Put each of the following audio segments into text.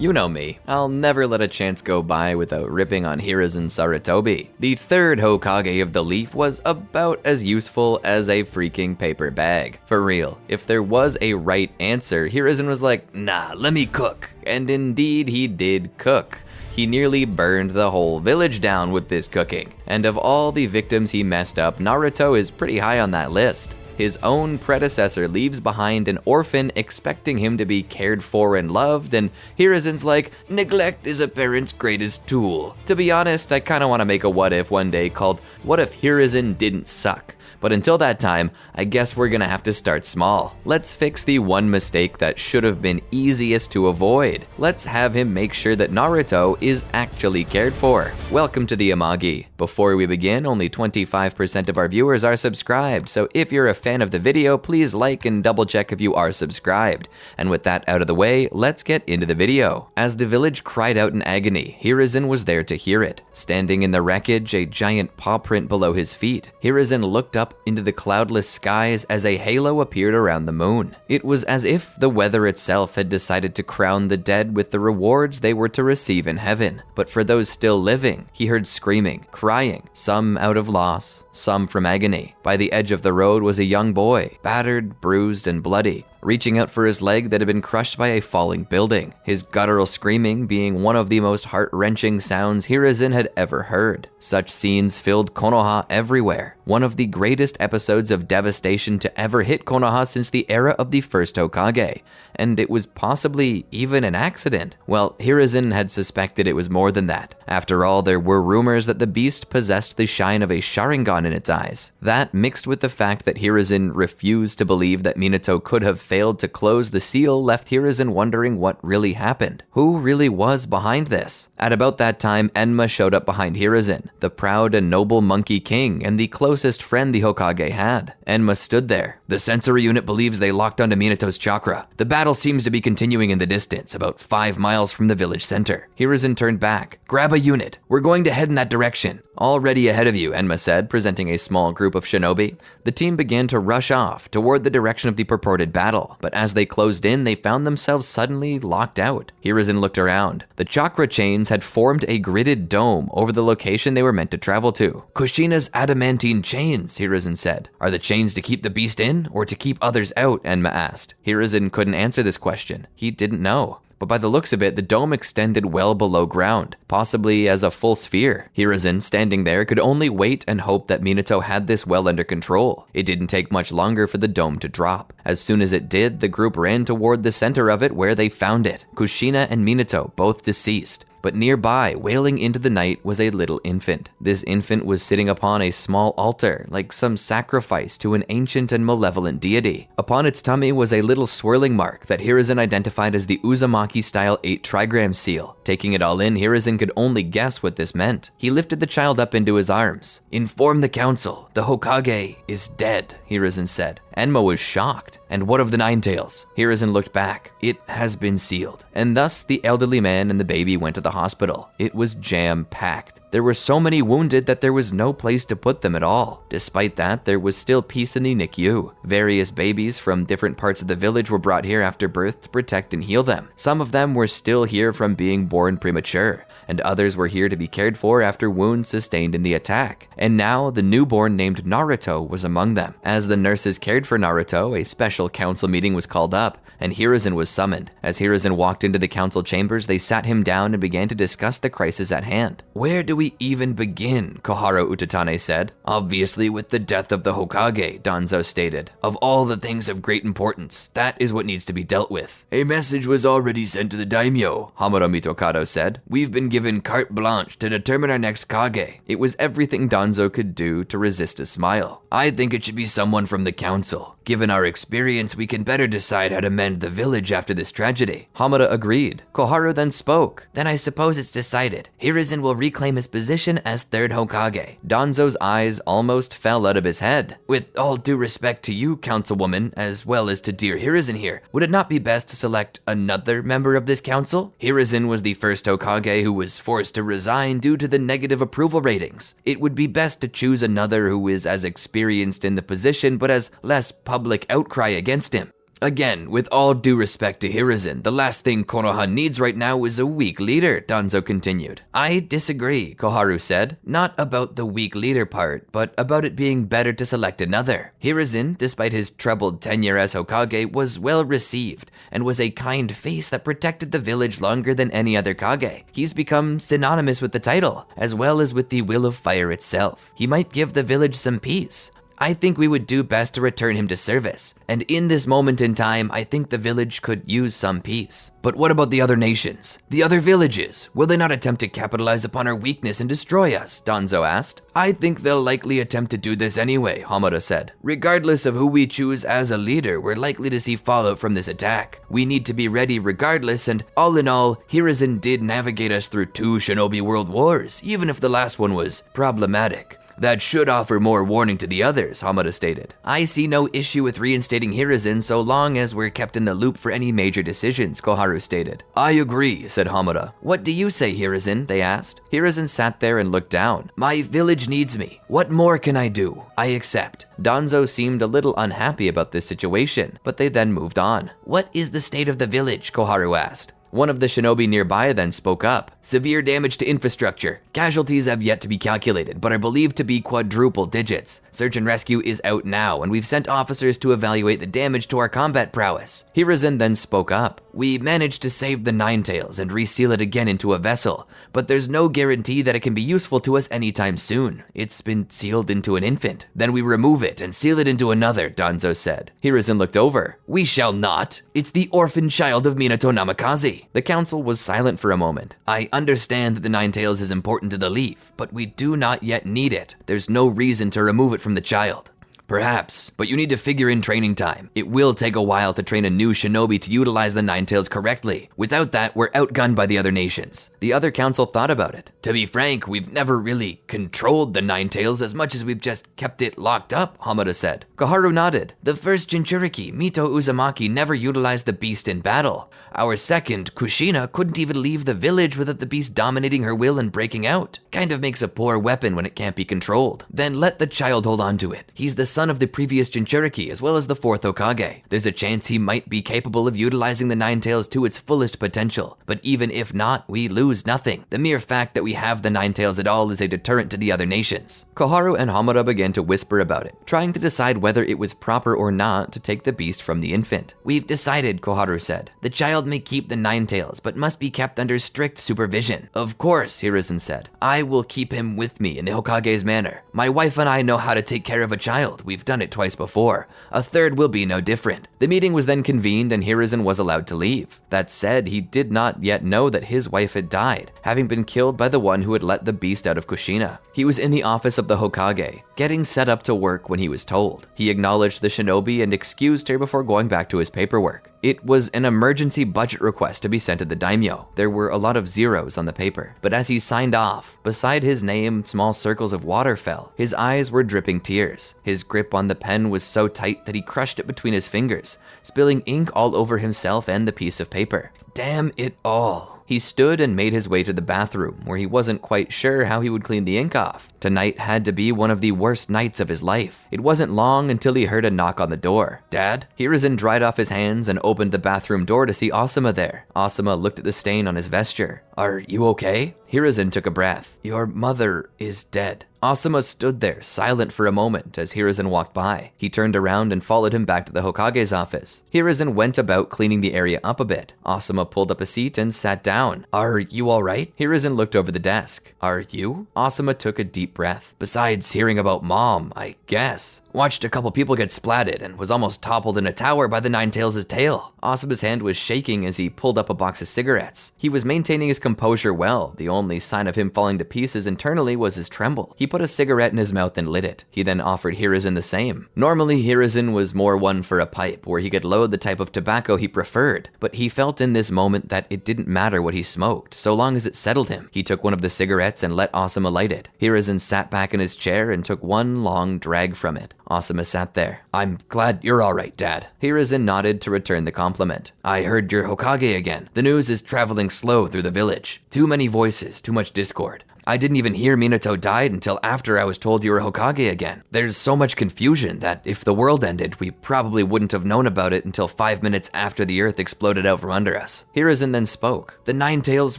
You know me, I'll never let a chance go by without ripping on Hiruzen Sarutobi. The third Hokage of the Leaf was about as useful as a freaking paper bag. For real, if there was a right answer, Hiruzen was like, nah, let me cook. And indeed he did cook. He nearly burned the whole village down with this cooking. And of all the victims he messed up, Naruto is pretty high on that list. His own predecessor leaves behind an orphan expecting him to be cared for and loved, and Hiruzen's like, neglect is a parent's greatest tool. To be honest, I kinda wanna make a what if one day called, what if Hiruzen didn't suck? But until that time, I guess we're gonna have to start small. Let's fix the one mistake that should have been easiest to avoid. Let's have him make sure that Naruto is actually cared for. Welcome to the Amagi. Before we begin, only 25% of our viewers are subscribed, so if you're a fan of the video, please like and double check if you are subscribed. And with that out of the way, let's get into the video. As the village cried out in agony, Hiruzen was there to hear it. Standing in the wreckage, a giant paw print below his feet, Hiruzen looked up into the cloudless skies as a halo appeared around the moon. It was as if the weather itself had decided to crown the dead with the rewards they were to receive in heaven. But for those still living, he heard screaming, crying, some out of loss, some from agony. By the edge of the road was a young boy, battered, bruised, and bloody, reaching out for his leg that had been crushed by a falling building, his guttural screaming being one of the most heart-wrenching sounds Hiruzen had ever heard. Such scenes filled Konoha everywhere, one of the greatest episodes of devastation to ever hit Konoha since the era of the first Hokage, and it was possibly even an accident. Well, Hiruzen had suspected it was more than that. After all, there were rumors that the beast possessed the shine of a Sharingan in its eyes. That, mixed with the fact that Hiruzen refused to believe that Minato could have failed to close the seal, left Hiruzen wondering what really happened. Who really was behind this? At about that time, Enma showed up behind Hiruzen, the proud and noble Monkey King and the closest friend the Hokage had. Enma stood there. The sensory unit believes they locked onto Minato's chakra. The battle seems to be continuing in the distance, about 5 miles from the village center. Hiruzen turned back. Grab a unit. We're going to head in that direction. Already ahead of you, Enma said, presenting a small group of shinobi. The team began to rush off toward the direction of the purported battle, but as they closed in, they found themselves suddenly locked out. Hiruzen looked around. The chakra chains had formed a gridded dome over the location they were meant to travel to. Kushina's adamantine chains, Hiruzen said. Are the chains to keep the beast in, or to keep others out? Enma asked. Hiruzen couldn't answer this question. He didn't know. But by the looks of it, the dome extended well below ground, possibly as a full sphere. Hiruzen, standing there, could only wait and hope that Minato had this well under control. It didn't take much longer for the dome to drop. As soon as it did, the group ran toward the center of it where they found it. Kushina and Minato, both deceased. But nearby, wailing into the night, was a little infant. This infant was sitting upon a small altar, like some sacrifice to an ancient and malevolent deity. Upon its tummy was a little swirling mark that Hiruzen identified as the Uzumaki-style 8 trigram seal. Taking it all in, Hiruzen could only guess what this meant. He lifted the child up into his arms. Inform the council, the Hokage is dead, Hiruzen said. Enma was shocked. And what of the Nine Tails? Hiruzen looked back. It has been sealed. And thus the elderly man and the baby went to the hospital. It was jam-packed. There were so many wounded that there was no place to put them at all. Despite that, there was still peace in the NICU. Various babies from different parts of the village were brought here after birth to protect and heal them. Some of them were still here from being born premature, and others were here to be cared for after wounds sustained in the attack. And now, the newborn named Naruto was among them. As the nurses cared for Naruto, a special council meeting was called up, and Hiruzen was summoned. As Hiruzen walked into the council chambers, they sat him down and began to discuss the crisis at hand. Where do we even begin? Koharu Utatane said. Obviously with the death of the Hokage, Danzo stated. Of all the things of great importance, that is what needs to be dealt with. A message was already sent to the daimyo, Hamura Mitokado said. We've been given carte blanche to determine our next Kage. It was everything Danzo could do to resist a smile. I think it should be someone from the council. Given our experience, we can better decide how to mend the village after this tragedy. Hamada agreed. Koharu then spoke. Then I suppose it's decided. Hiruzen will reclaim his position as third Hokage. Danzo's eyes almost fell out of his head. With all due respect to you, councilwoman, as well as to dear Hiruzen here, would it not be best to select another member of this council? Hiruzen was the first Hokage who was forced to resign due to the negative approval ratings. It would be best to choose another who is as experienced in the position but has less public outcry against him. Again, with all due respect to Hiruzen, the last thing Konoha needs right now is a weak leader, Danzo continued. I disagree, Koharu said. Not about the weak leader part, but about it being better to select another. Hiruzen, despite his troubled tenure as Hokage, was well received, and was a kind face that protected the village longer than any other Kage. He's become synonymous with the title, as well as with the will of fire itself. He might give the village some peace. I think we would do best to return him to service, and in this moment in time, I think the village could use some peace. But what about the other nations? The other villages? Will they not attempt to capitalize upon our weakness and destroy us? Danzo asked. I think they'll likely attempt to do this anyway, Hamada said. Regardless of who we choose as a leader, we're likely to see fallout from this attack. We need to be ready regardless, and all in all, Hiruzen did navigate us through 2 shinobi world wars, even if the last one was problematic. That should offer more warning to the others, Hamada stated. I see no issue with reinstating Hiruzen so long as we're kept in the loop for any major decisions, Koharu stated. I agree, said Hamada. What do you say, Hiruzen? They asked. Hiruzen sat there and looked down. My village needs me. What more can I do? I accept. Danzo seemed a little unhappy about this situation, but they then moved on. What is the state of the village? Koharu asked. One of the shinobi nearby then spoke up. Severe damage to infrastructure. Casualties have yet to be calculated, but are believed to be quadruple digits. Search and rescue is out now, and we've sent officers to evaluate the damage to our combat prowess. Hiruzen then spoke up. We managed to save the Ninetales and reseal it again into a vessel, but there's no guarantee that it can be useful to us anytime soon. It's been sealed into an infant. Then we remove it and seal it into another, Danzo said. Hiruzen looked over. We shall not. It's the orphan child of Minato Namikaze. The council was silent for a moment. I understand that the Ninetales is important to the Leaf, but we do not yet need it. There's no reason to remove it from the child. Perhaps, but you need to figure in training time. It will take a while to train a new shinobi to utilize the Ninetales correctly. Without that, we're outgunned by the other nations. The other council thought about it. To be frank, we've never really controlled the Ninetales as much as we've just kept it locked up, Hamada said. Koharu nodded. The first Jinchuriki, Mito Uzumaki, never utilized the beast in battle. Our second, Kushina, couldn't even leave the village without the beast dominating her will and breaking out. Kind of makes a poor weapon when it can't be controlled. Then let the child hold on to it. He's the son of the previous Jinchuriki as well as the 4th Hokage. There's a chance he might be capable of utilizing the Ninetales to its fullest potential. But even if not, we lose nothing. The mere fact that we have the Ninetales at all is a deterrent to the other nations. Koharu and Hamada began to whisper about it, trying to decide whether it was proper or not to take the beast from the infant. We've decided, Koharu said. The child may keep the Ninetales, but must be kept under strict supervision. Of course, Hiruzen said. I will keep him with me in the Hokage's manor. My wife and I know how to take care of a child. We've done it twice before. A third will be no different. The meeting was then convened and Hiruzen was allowed to leave. That said, he did not yet know that his wife had died, having been killed by the one who had let the beast out of Kushina. He was in the office of the Hokage, getting set up to work when he was told. He acknowledged the shinobi and excused her before going back to his paperwork. It was an emergency budget request to be sent to the daimyo. There were a lot of zeros on the paper, but as he signed off, beside his name, small circles of water fell. His eyes were dripping tears. His grip on the pen was so tight that he crushed it between his fingers, spilling ink all over himself and the piece of paper. Damn it all. He stood and made his way to the bathroom, where he wasn't quite sure how he would clean the ink off. Tonight had to be one of the worst nights of his life. It wasn't long until he heard a knock on the door. Dad? Hiruzen dried off his hands and opened the bathroom door to see Asuma there. Asuma looked at the stain on his vesture. Are you okay? Hiruzen took a breath. Your mother is dead. Asuma stood there, silent for a moment as Hiruzen walked by. He turned around and followed him back to the Hokage's office. Hiruzen went about cleaning the area up a bit. Asuma pulled up a seat and sat down. Are you alright? Hiruzen looked over the desk. Are you? Asuma took a deep breath. Besides hearing about Mom, I guess. Watched a couple people get splatted and was almost toppled in a tower by the Ninetales' tail. Asuma's hand was shaking as he pulled up a box of cigarettes. He was maintaining his composure well. The only sign of him falling to pieces internally was his tremble. He put a cigarette in his mouth and lit it. He then offered Hiruzen the same. Normally, Hiruzen was more one for a pipe, where he could load the type of tobacco he preferred, but he felt in this moment that it didn't matter what he smoked, so long as it settled him. He took one of the cigarettes and let Asuma light it. Hiruzen sat back in his chair and took one long drag from it. Asuma sat there. I'm glad you're alright, Dad. Hiruzen nodded to return the compliment. I heard you're Hokage again. The news is traveling slow through the village. Too many voices, too much discord. I didn't even hear Minato died until after I was told you were Hokage again. There's so much confusion that if the world ended, we probably wouldn't have known about it until 5 minutes after the earth exploded out from under us. Hiruzen then spoke. The Nine Tails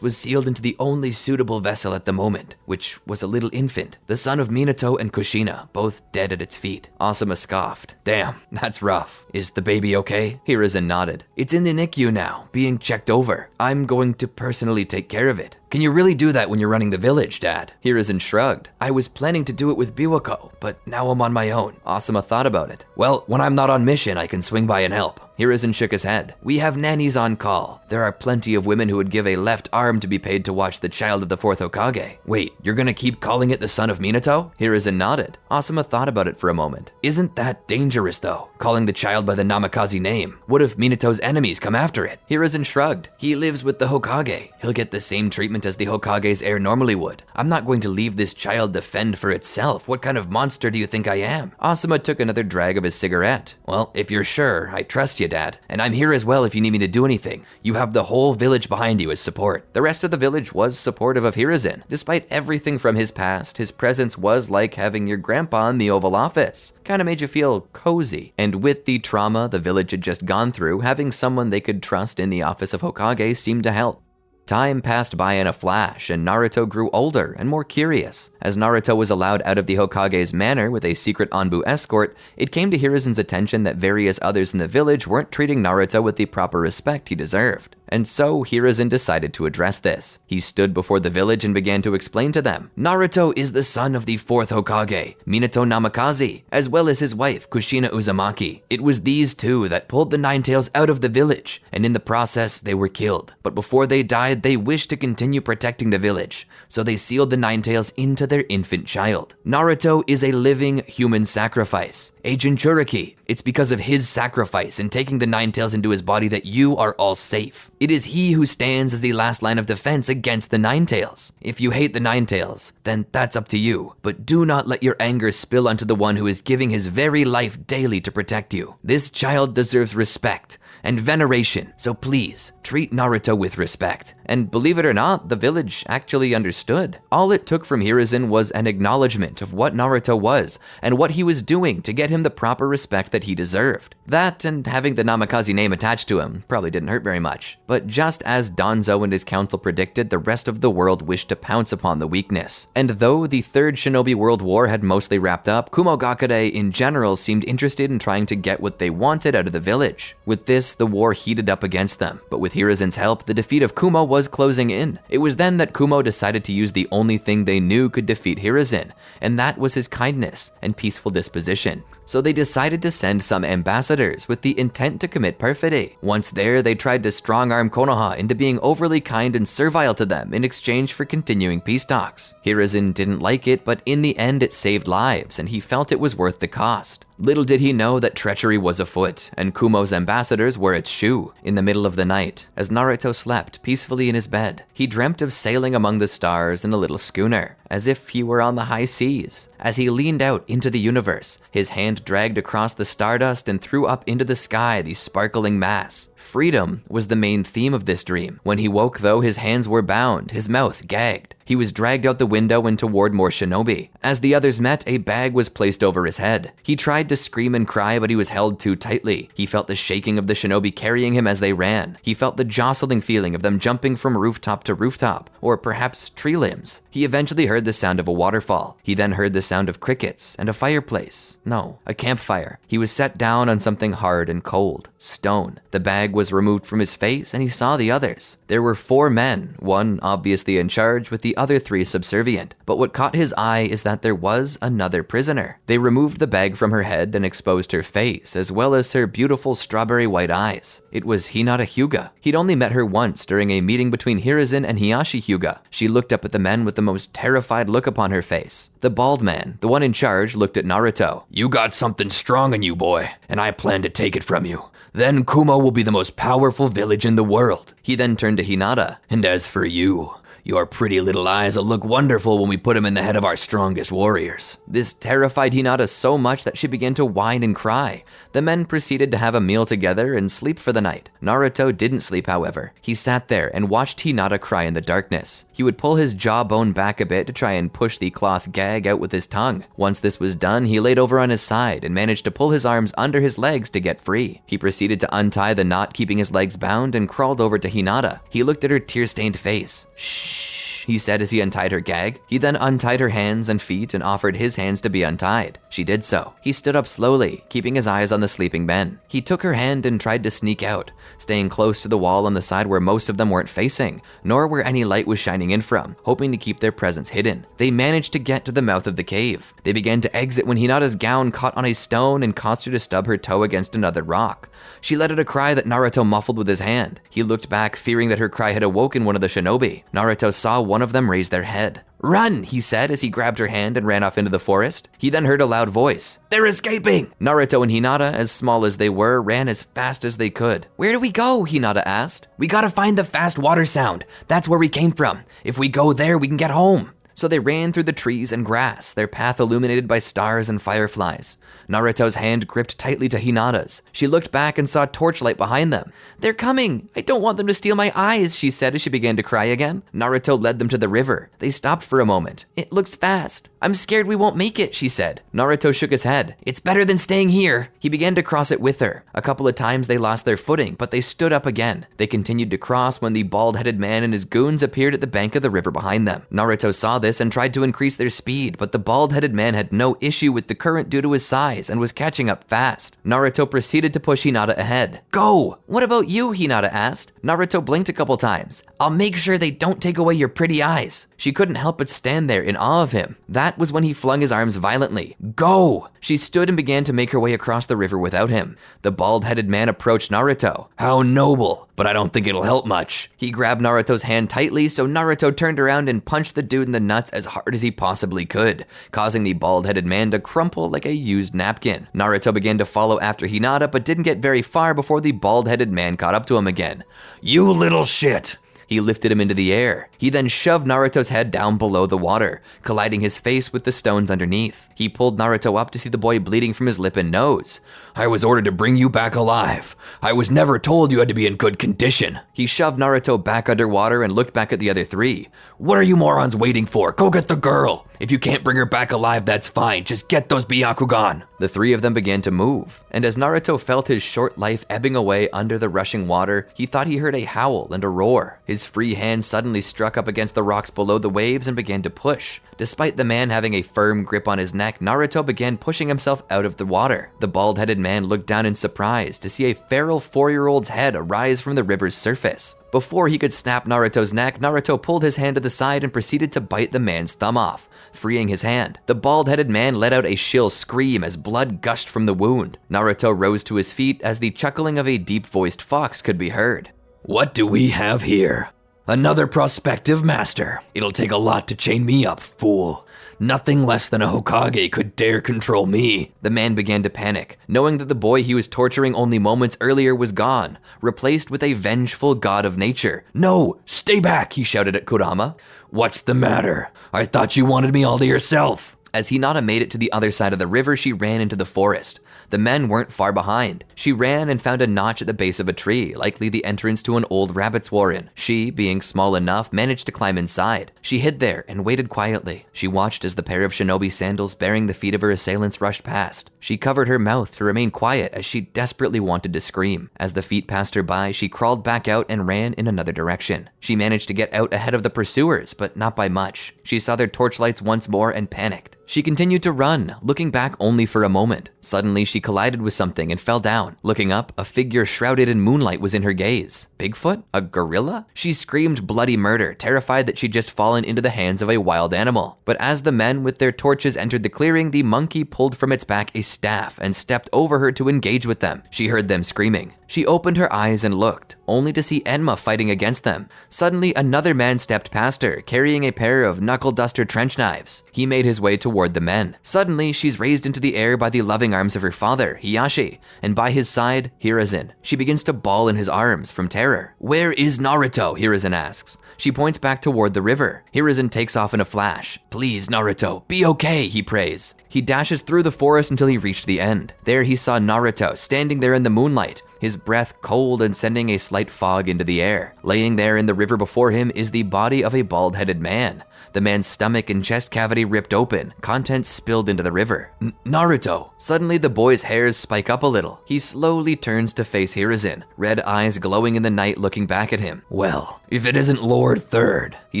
was sealed into the only suitable vessel at the moment, which was a little infant, the son of Minato and Kushina, both dead at its feet. Asuma scoffed. Damn, that's rough. Is the baby okay? Hiruzen nodded. It's in the NICU now, being checked over. I'm going to personally take care of it. Can you really do that when you're running the village, Dad? Hiruzen shrugged. I was planning to do it with Biwako, but now I'm on my own. Asuma thought about it. Well, when I'm not on mission, I can swing by and help. Hiruzen shook his head. We have nannies on call. There are plenty of women who would give a left arm to be paid to watch the child of the fourth Hokage. Wait, you're gonna keep calling it the son of Minato? Hiruzen nodded. Asuma thought about it for a moment. Isn't that dangerous though, calling the child by the Namikaze name? What if Minato's enemies come after it? Hiruzen shrugged. He lives with the Hokage. He'll get the same treatment as the Hokage's heir normally would. I'm not going to leave this child to fend for itself. What kind of monster do you think I am? Asuma took another drag of his cigarette. Well, if you're sure, I trust you, Dad. And I'm here as well if you need me to do anything. You have the whole village behind you as support. The rest of the village was supportive of Hiruzen. Despite everything from his past, his presence was like having your grandpa in the Oval Office. Kinda made you feel cozy. And with the trauma the village had just gone through, having someone they could trust in the office of Hokage seemed to help. Time passed by in a flash, and Naruto grew older and more curious. As Naruto was allowed out of the Hokage's manor with a secret Anbu escort, it came to Hiruzen's attention that various others in the village weren't treating Naruto with the proper respect he deserved. And so Hiruzen decided to address this. He stood before the village and began to explain to them. Naruto is the son of the fourth Hokage, Minato Namikaze, as well as his wife, Kushina Uzumaki. It was these two that pulled the Nine Tails out of the village, and in the process, they were killed. But before they died, they wished to continue protecting the village, so they sealed the Nine Tails into their infant child. Naruto is a living human sacrifice, a Jinchuriki. It's because of his sacrifice and taking the Nine Tails into his body that you are all safe. It is he who stands as the last line of defense against the Nine Tails. If you hate the Nine Tails, then that's up to you. But do not let your anger spill onto the one who is giving his very life daily to protect you. This child deserves respect and veneration, so please treat Naruto with respect. And believe it or not, the village actually understood. All it took from Hiruzen was an acknowledgement of what Naruto was and what he was doing to get him the proper respect that he deserved. That and having the Namikaze name attached to him probably didn't hurt very much. But just as Danzo and his council predicted, the rest of the world wished to pounce upon the weakness. And though the Third Shinobi World War had mostly wrapped up, Kumogakure in general seemed interested in trying to get what they wanted out of the village. With this, the war heated up against them, but with Hiruzen's help, the defeat of Kumo was closing in. It was then that Kumo decided to use the only thing they knew could defeat Hiruzen, and that was his kindness and peaceful disposition. So they decided to send some ambassadors with the intent to commit perfidy. Once there, they tried to strong-arm Konoha into being overly kind and servile to them in exchange for continuing peace talks. Hiruzen didn't like it, but in the end it saved lives, and he felt it was worth the cost. Little did he know that treachery was afoot, and Kumo's ambassadors were its shoe. In the middle of the night, as Naruto slept peacefully in his bed, he dreamt of sailing among the stars in a little schooner, as if he were on the high seas. As he leaned out into the universe, his hand dragged across the stardust and threw up into the sky the sparkling mass. Freedom was the main theme of this dream. When he woke, though, his hands were bound, his mouth gagged. He was dragged out the window and toward more shinobi. As the others met, a bag was placed over his head. He tried to scream and cry, but he was held too tightly. He felt the shaking of the shinobi carrying him as they ran. He felt the jostling feeling of them jumping from rooftop to rooftop, or perhaps tree limbs. He eventually heard the sound of a waterfall. He then heard the sound of crickets and a fireplace. No, a campfire. He was set down on something hard and cold, stone. The bag was removed from his face and he saw the others. There were 4 men, one obviously in charge with the other 3 subservient. But what caught his eye is that there was another prisoner. They removed the bag from her head and exposed her face, as well as her beautiful strawberry white eyes. It was Hinata Hyuga. He'd only met her once during a meeting between Hiruzen and Hiyashi Hyuga. She looked up at the men with the most terrified look upon her face. The bald man, the one in charge, looked at Naruto. You got something strong in you, boy, and I plan to take it from you. Then Kumo will be the most powerful village in the world. He then turned to Hinata. And as for you, "Your pretty little eyes will look wonderful when we put them in the head of our strongest warriors." This terrified Hinata so much that she began to whine and cry. The men proceeded to have a meal together and sleep for the night. Naruto didn't sleep, however. He sat there and watched Hinata cry in the darkness. He would pull his jawbone back a bit to try and push the cloth gag out with his tongue. Once this was done, he laid over on his side and managed to pull his arms under his legs to get free. He proceeded to untie the knot keeping his legs bound and crawled over to Hinata. He looked at her tear-stained face. "Shh," he said as he untied her gag. He then untied her hands and feet and offered his hands to be untied. She did so. He stood up slowly, keeping his eyes on the sleeping men. He took her hand and tried to sneak out, staying close to the wall on the side where most of them weren't facing, nor where any light was shining in from, hoping to keep their presence hidden. They managed to get to the mouth of the cave. They began to exit when Hinata's gown caught on a stone and caused her to stub her toe against another rock. She let out a cry that Naruto muffled with his hand. He looked back, fearing that her cry had awoken one of the shinobi. Naruto saw one of them raise their head. "Run," he said as he grabbed her hand and ran off into the forest. He then heard a loud voice. "They're escaping!" Naruto and Hinata, as small as they were, ran as fast as they could. "Where do we go?" Hinata asked. "We gotta find the fast water sound. That's where we came from. If we go there, we can get home." So they ran through the trees and grass, their path illuminated by stars and fireflies. Naruto's hand gripped tightly to Hinata's. She looked back and saw torchlight behind them. "They're coming! I don't want them to steal my eyes," she said as she began to cry again. Naruto led them to the river. They stopped for a moment. "It looks fast. I'm scared we won't make it," she said. Naruto shook his head. "It's better than staying here." He began to cross it with her. A couple of times they lost their footing, but they stood up again. They continued to cross when the bald-headed man and his goons appeared at the bank of the river behind them. Naruto saw this and tried to increase their speed, but the bald-headed man had no issue with the current due to his size and was catching up fast. Naruto proceeded to push Hinata ahead. "Go!" "What about you?" Hinata asked. Naruto blinked a couple times. "I'll make sure they don't take away your pretty eyes." She couldn't help but stand there in awe of him. That was when he flung his arms violently. "Go!" She stood and began to make her way across the river without him. The bald-headed man approached Naruto. "How noble, but I don't think it'll help much." He grabbed Naruto's hand tightly, so Naruto turned around and punched the dude in the nuts as hard as he possibly could, causing the bald-headed man to crumple like a used napkin. Naruto began to follow after Hinata, but didn't get very far before the bald-headed man caught up to him again. "You little shit!" He lifted him into the air. He then shoved Naruto's head down below the water, colliding his face with the stones underneath. He pulled Naruto up to see the boy bleeding from his lip and nose. "I was ordered to bring you back alive. I was never told you had to be in good condition." He shoved Naruto back underwater and looked back at the other three. "What are you morons waiting for? Go get the girl. If you can't bring her back alive, that's fine. Just get those Byakugan." The three of them began to move, and as Naruto felt his short life ebbing away under the rushing water, he thought he heard a howl and a roar. His free hand suddenly struck up against the rocks below the waves and began to push. Despite the man having a firm grip on his neck, Naruto began pushing himself out of the water. The bald-headed man looked down in surprise to see a feral 4-year-old's head arise from the river's surface. Before he could snap Naruto's neck, Naruto pulled his hand to the side and proceeded to bite the man's thumb off, freeing his hand. The bald-headed man let out a shrill scream as blood gushed from the wound. Naruto rose to his feet as the chuckling of a deep-voiced fox could be heard. "What do we have here? Another prospective master. It'll take a lot to chain me up, fool. Nothing less than a Hokage could dare control me." The man began to panic, knowing that the boy he was torturing only moments earlier was gone, replaced with a vengeful god of nature. "No, stay back," he shouted at Kurama. "What's the matter? I thought you wanted me all to yourself." As Hinata made it to the other side of the river, she ran into the forest. The men weren't far behind. She ran and found a notch at the base of a tree, likely the entrance to an old rabbit's warren. She, being small enough, managed to climb inside. She hid there and waited quietly. She watched as the pair of shinobi sandals bearing the feet of her assailants rushed past. She covered her mouth to remain quiet as she desperately wanted to scream. As the feet passed her by, she crawled back out and ran in another direction. She managed to get out ahead of the pursuers, but not by much. She saw their torchlights once more and panicked. She continued to run, looking back only for a moment. Suddenly, she collided with something and fell down. Looking up, a figure shrouded in moonlight was in her gaze. Bigfoot? A gorilla? She screamed bloody murder, terrified that she'd just fallen into the hands of a wild animal. But as the men with their torches entered the clearing, the monkey pulled from its back a staff and stepped over her to engage with them. She heard them screaming. She opened her eyes and looked. only to see Enma fighting against them. Suddenly, another man stepped past her, carrying a pair of knuckle-duster trench knives. He made his way toward the men. Suddenly, she's raised into the air by the loving arms of her father, Hiyashi, and by his side, Hiruzen. She begins to bawl in his arms from terror. "Where is Naruto?" Hiruzen asks. She points back toward the river. Hiruzen takes off in a flash. "Please, Naruto, be okay," he prays. He dashes through the forest until he reached the end. There he saw Naruto standing there in the moonlight, his breath cold and sending a slight fog into the air. Laying there in the river before him is the body of a bald-headed man. The man's stomach and chest cavity ripped open, contents spilled into the river. Naruto! Suddenly the boy's hairs spike up a little. He slowly turns to face Hiruzen, red eyes glowing in the night looking back at him. "Well, if it isn't Lord Third," he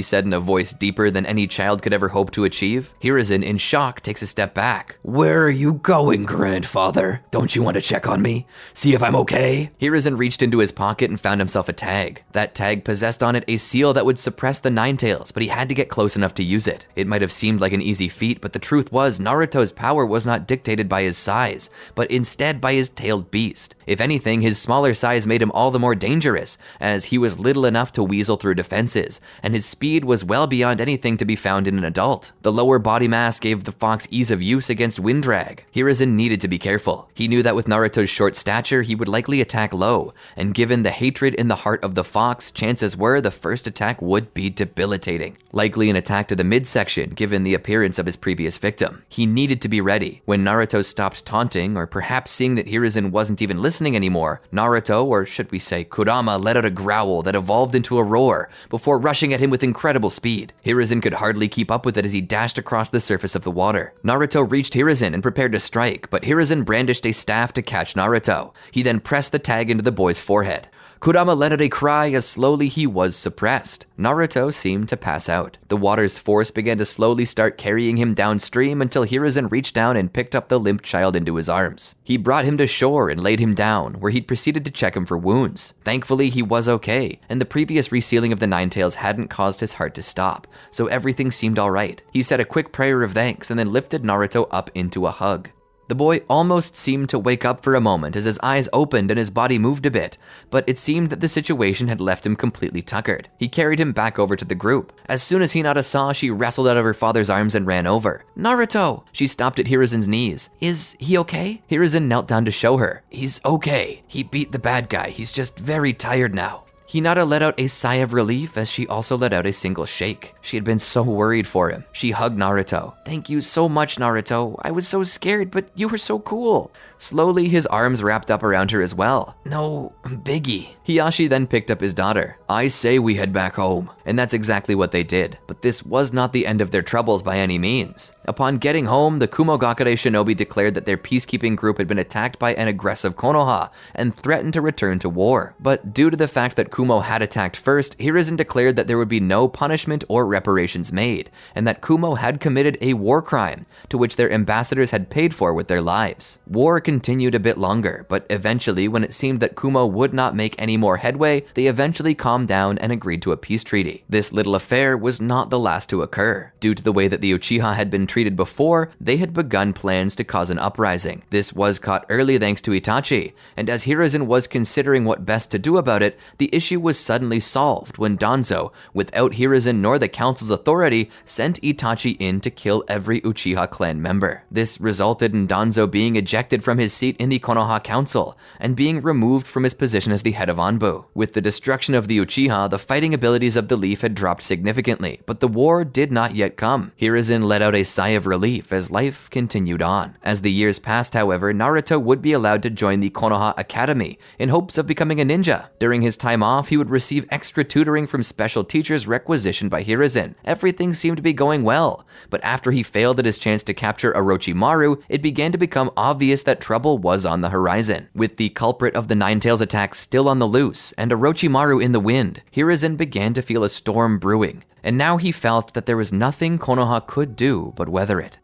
said in a voice deeper than any child could ever hope to achieve. Hiruzen, in shock, takes a step back. "Where are you going, grandfather? Don't you want to check on me? See if I'm okay?" Hiruzen reached into his pocket and found himself a tag. That tag possessed on it a seal that would suppress the Ninetales, but he had to get close enough to use it. It might have seemed like an easy feat, but the truth was Naruto's power was not dictated by his size, but instead by his tailed beast. If anything, his smaller size made him all the more dangerous, as he was little enough to weasel through defenses, and his speed was well beyond anything to be found in an adult. The lower body mass gave the fox ease of use against wind drag. Hiruzen needed to be careful. He knew that with Naruto's short stature, he would likely attack low, and given the hatred in the heart of the fox, chances were the first attack would be debilitating. Likely an attack to the midsection, given the appearance of his previous victim. He needed to be ready. When Naruto stopped taunting, or perhaps seeing that Hiruzen wasn't even listening anymore, Naruto, or should we say Kurama, let out a growl that evolved into a roar before rushing at him with incredible speed. Hiruzen could hardly keep up with it as he dashed across the surface of the water. Naruto reached Hiruzen and prepared to strike, but Hiruzen brandished a staff to catch Naruto. He then pressed the tag into the boy's forehead. Kurama let out a cry as slowly he was suppressed. Naruto seemed to pass out. The water's force began to slowly start carrying him downstream until Hiruzen reached down and picked up the limp child into his arms. He brought him to shore and laid him down, where he'd proceeded to check him for wounds. Thankfully, he was okay, and the previous resealing of the Ninetales hadn't caused his heart to stop, so everything seemed alright. He said a quick prayer of thanks and then lifted Naruto up into a hug. The boy almost seemed to wake up for a moment as his eyes opened and his body moved a bit, but it seemed that the situation had left him completely tuckered. He carried him back over to the group. As soon as Hinata saw, she wrestled out of her father's arms and ran over. "Naruto!" She stopped at Hiruzen's knees. "Is he okay?" Hiruzen knelt down to show her. "He's okay. He beat the bad guy. He's just very tired now." Hinata let out a sigh of relief as she also let out a single shake. She had been so worried for him. She hugged Naruto. "Thank you so much, Naruto. I was so scared, but you were so cool." Slowly, his arms wrapped up around her as well. "No, biggie." Hiyashi then picked up his daughter. "I say we head back home." And that's exactly what they did. But this was not the end of their troubles by any means. Upon getting home, the Kumogakure shinobi declared that their peacekeeping group had been attacked by an aggressive Konoha and threatened to return to war. But due to the fact that Kumo had attacked first, Hiruzen declared that there would be no punishment or reparations made, and that Kumo had committed a war crime, to which their ambassadors had paid for with their lives. War continued a bit longer, but eventually, when it seemed that Kumo would not make any more headway, they eventually calmed down and agreed to a peace treaty. This little affair was not the last to occur. Due to the way that the Uchiha had been treated before, they had begun plans to cause an uprising. This was caught early thanks to Itachi, and as Hiruzen was considering what best to do about it, the issue was suddenly solved when Danzo, without Hiruzen nor the council's authority, sent Itachi in to kill every Uchiha clan member. This resulted in Danzo being ejected from his seat in the Konoha Council and being removed from his position as the head of Anbu. With the destruction of the Uchiha, the fighting abilities of the Leaf had dropped significantly, but the war did not yet come. Hiruzen let out a sigh of relief as life continued on. As the years passed, however, Naruto would be allowed to join the Konoha Academy in hopes of becoming a ninja. During his time off, he would receive extra tutoring from special teachers requisitioned by Hiruzen. Everything seemed to be going well, but after he failed at his chance to capture Orochimaru, it began to become obvious that trouble was on the horizon. With the culprit of the Ninetales attack still on the loose and Orochimaru in the wind, Hiruzen began to feel a storm brewing, and now he felt that there was nothing Konoha could do but weather it.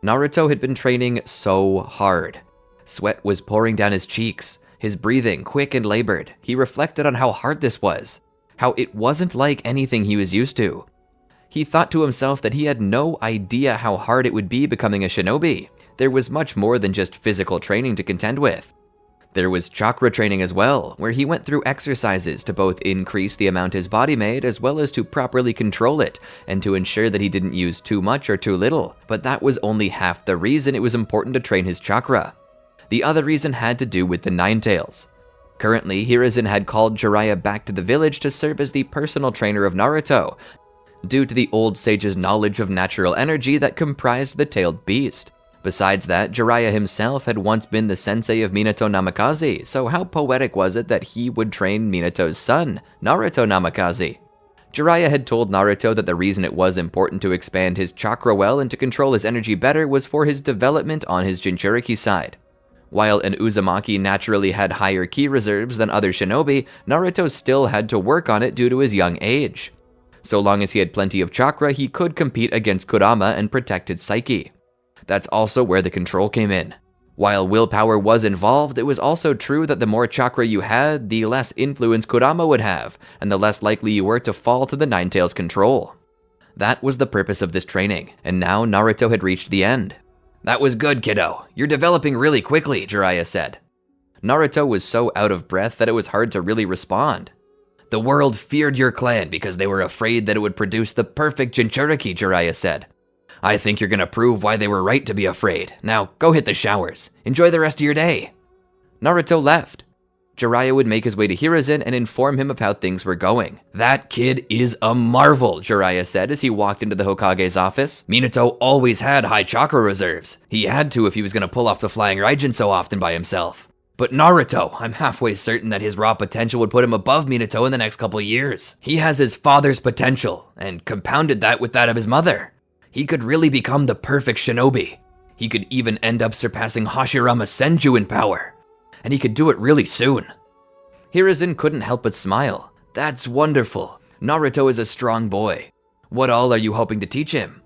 Naruto had been training so hard. Sweat was pouring down his cheeks, his breathing quick and labored. He reflected on how hard this was, how it wasn't like anything he was used to. He thought to himself that he had no idea how hard it would be becoming a shinobi. There was much more than just physical training to contend with. There was chakra training as well, where he went through exercises to both increase the amount his body made as well as to properly control it and to ensure that he didn't use too much or too little. But that was only half the reason it was important to train his chakra. The other reason had to do with the Ninetales. Currently, Hiruzen had called Jiraiya back to the village to serve as the personal trainer of Naruto, due to the old sage's knowledge of natural energy that comprised the tailed beast. Besides that, Jiraiya himself had once been the sensei of Minato Namikaze, so how poetic was it that he would train Minato's son, Naruto Namikaze? Jiraiya had told Naruto that the reason it was important to expand his chakra well and to control his energy better was for his development on his Jinchuriki side. While an Uzumaki naturally had higher ki reserves than other shinobi, Naruto still had to work on it due to his young age. So long as he had plenty of chakra, he could compete against Kurama and protect his psyche. That's also where the control came in. While willpower was involved, it was also true that the more chakra you had, the less influence Kurama would have, and the less likely you were to fall to the Ninetales' control. That was the purpose of this training, and now Naruto had reached the end. "That was good, kiddo. You're developing really quickly," Jiraiya said. Naruto was so out of breath that it was hard to really respond. "The world feared your clan because they were afraid that it would produce the perfect Jinchuriki," Jiraiya said. "I think you're gonna prove why they were right to be afraid. Now, go hit the showers. Enjoy the rest of your day." Naruto left. Jiraiya would make his way to Hiruzen and inform him of how things were going. "That kid is a marvel," Jiraiya said as he walked into the Hokage's office. "Minato always had high chakra reserves. He had to if he was gonna pull off the flying Raijin so often by himself. But Naruto, I'm halfway certain that his raw potential would put him above Minato in the next couple years. He has his father's potential, and compounded that with that of his mother. He could really become the perfect shinobi. He could even end up surpassing Hashirama Senju in power. And he could do it really soon." Hiruzen couldn't help but smile. "That's wonderful. Naruto is a strong boy. What all are you hoping to teach him?"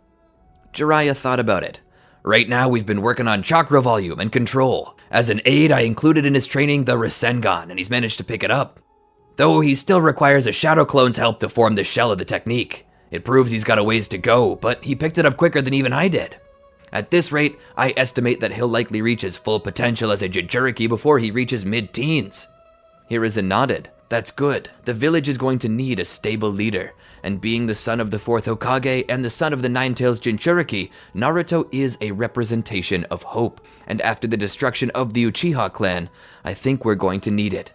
Jiraiya thought about it. "Right now we've been working on chakra volume and control. As an aid, I included in his training the Rasengan, and he's managed to pick it up. Though he still requires a shadow clone's help to form the shell of the technique. It proves he's got a ways to go, but he picked it up quicker than even I did. At this rate, I estimate that he'll likely reach his full potential as a Jinchuriki before he reaches mid-teens." Hiruzen nodded. "That's good. The village is going to need a stable leader, and being the son of the Fourth Hokage and the son of the Ninetales Jinchuriki, Naruto is a representation of hope, and after the destruction of the Uchiha clan, I think we're going to need it."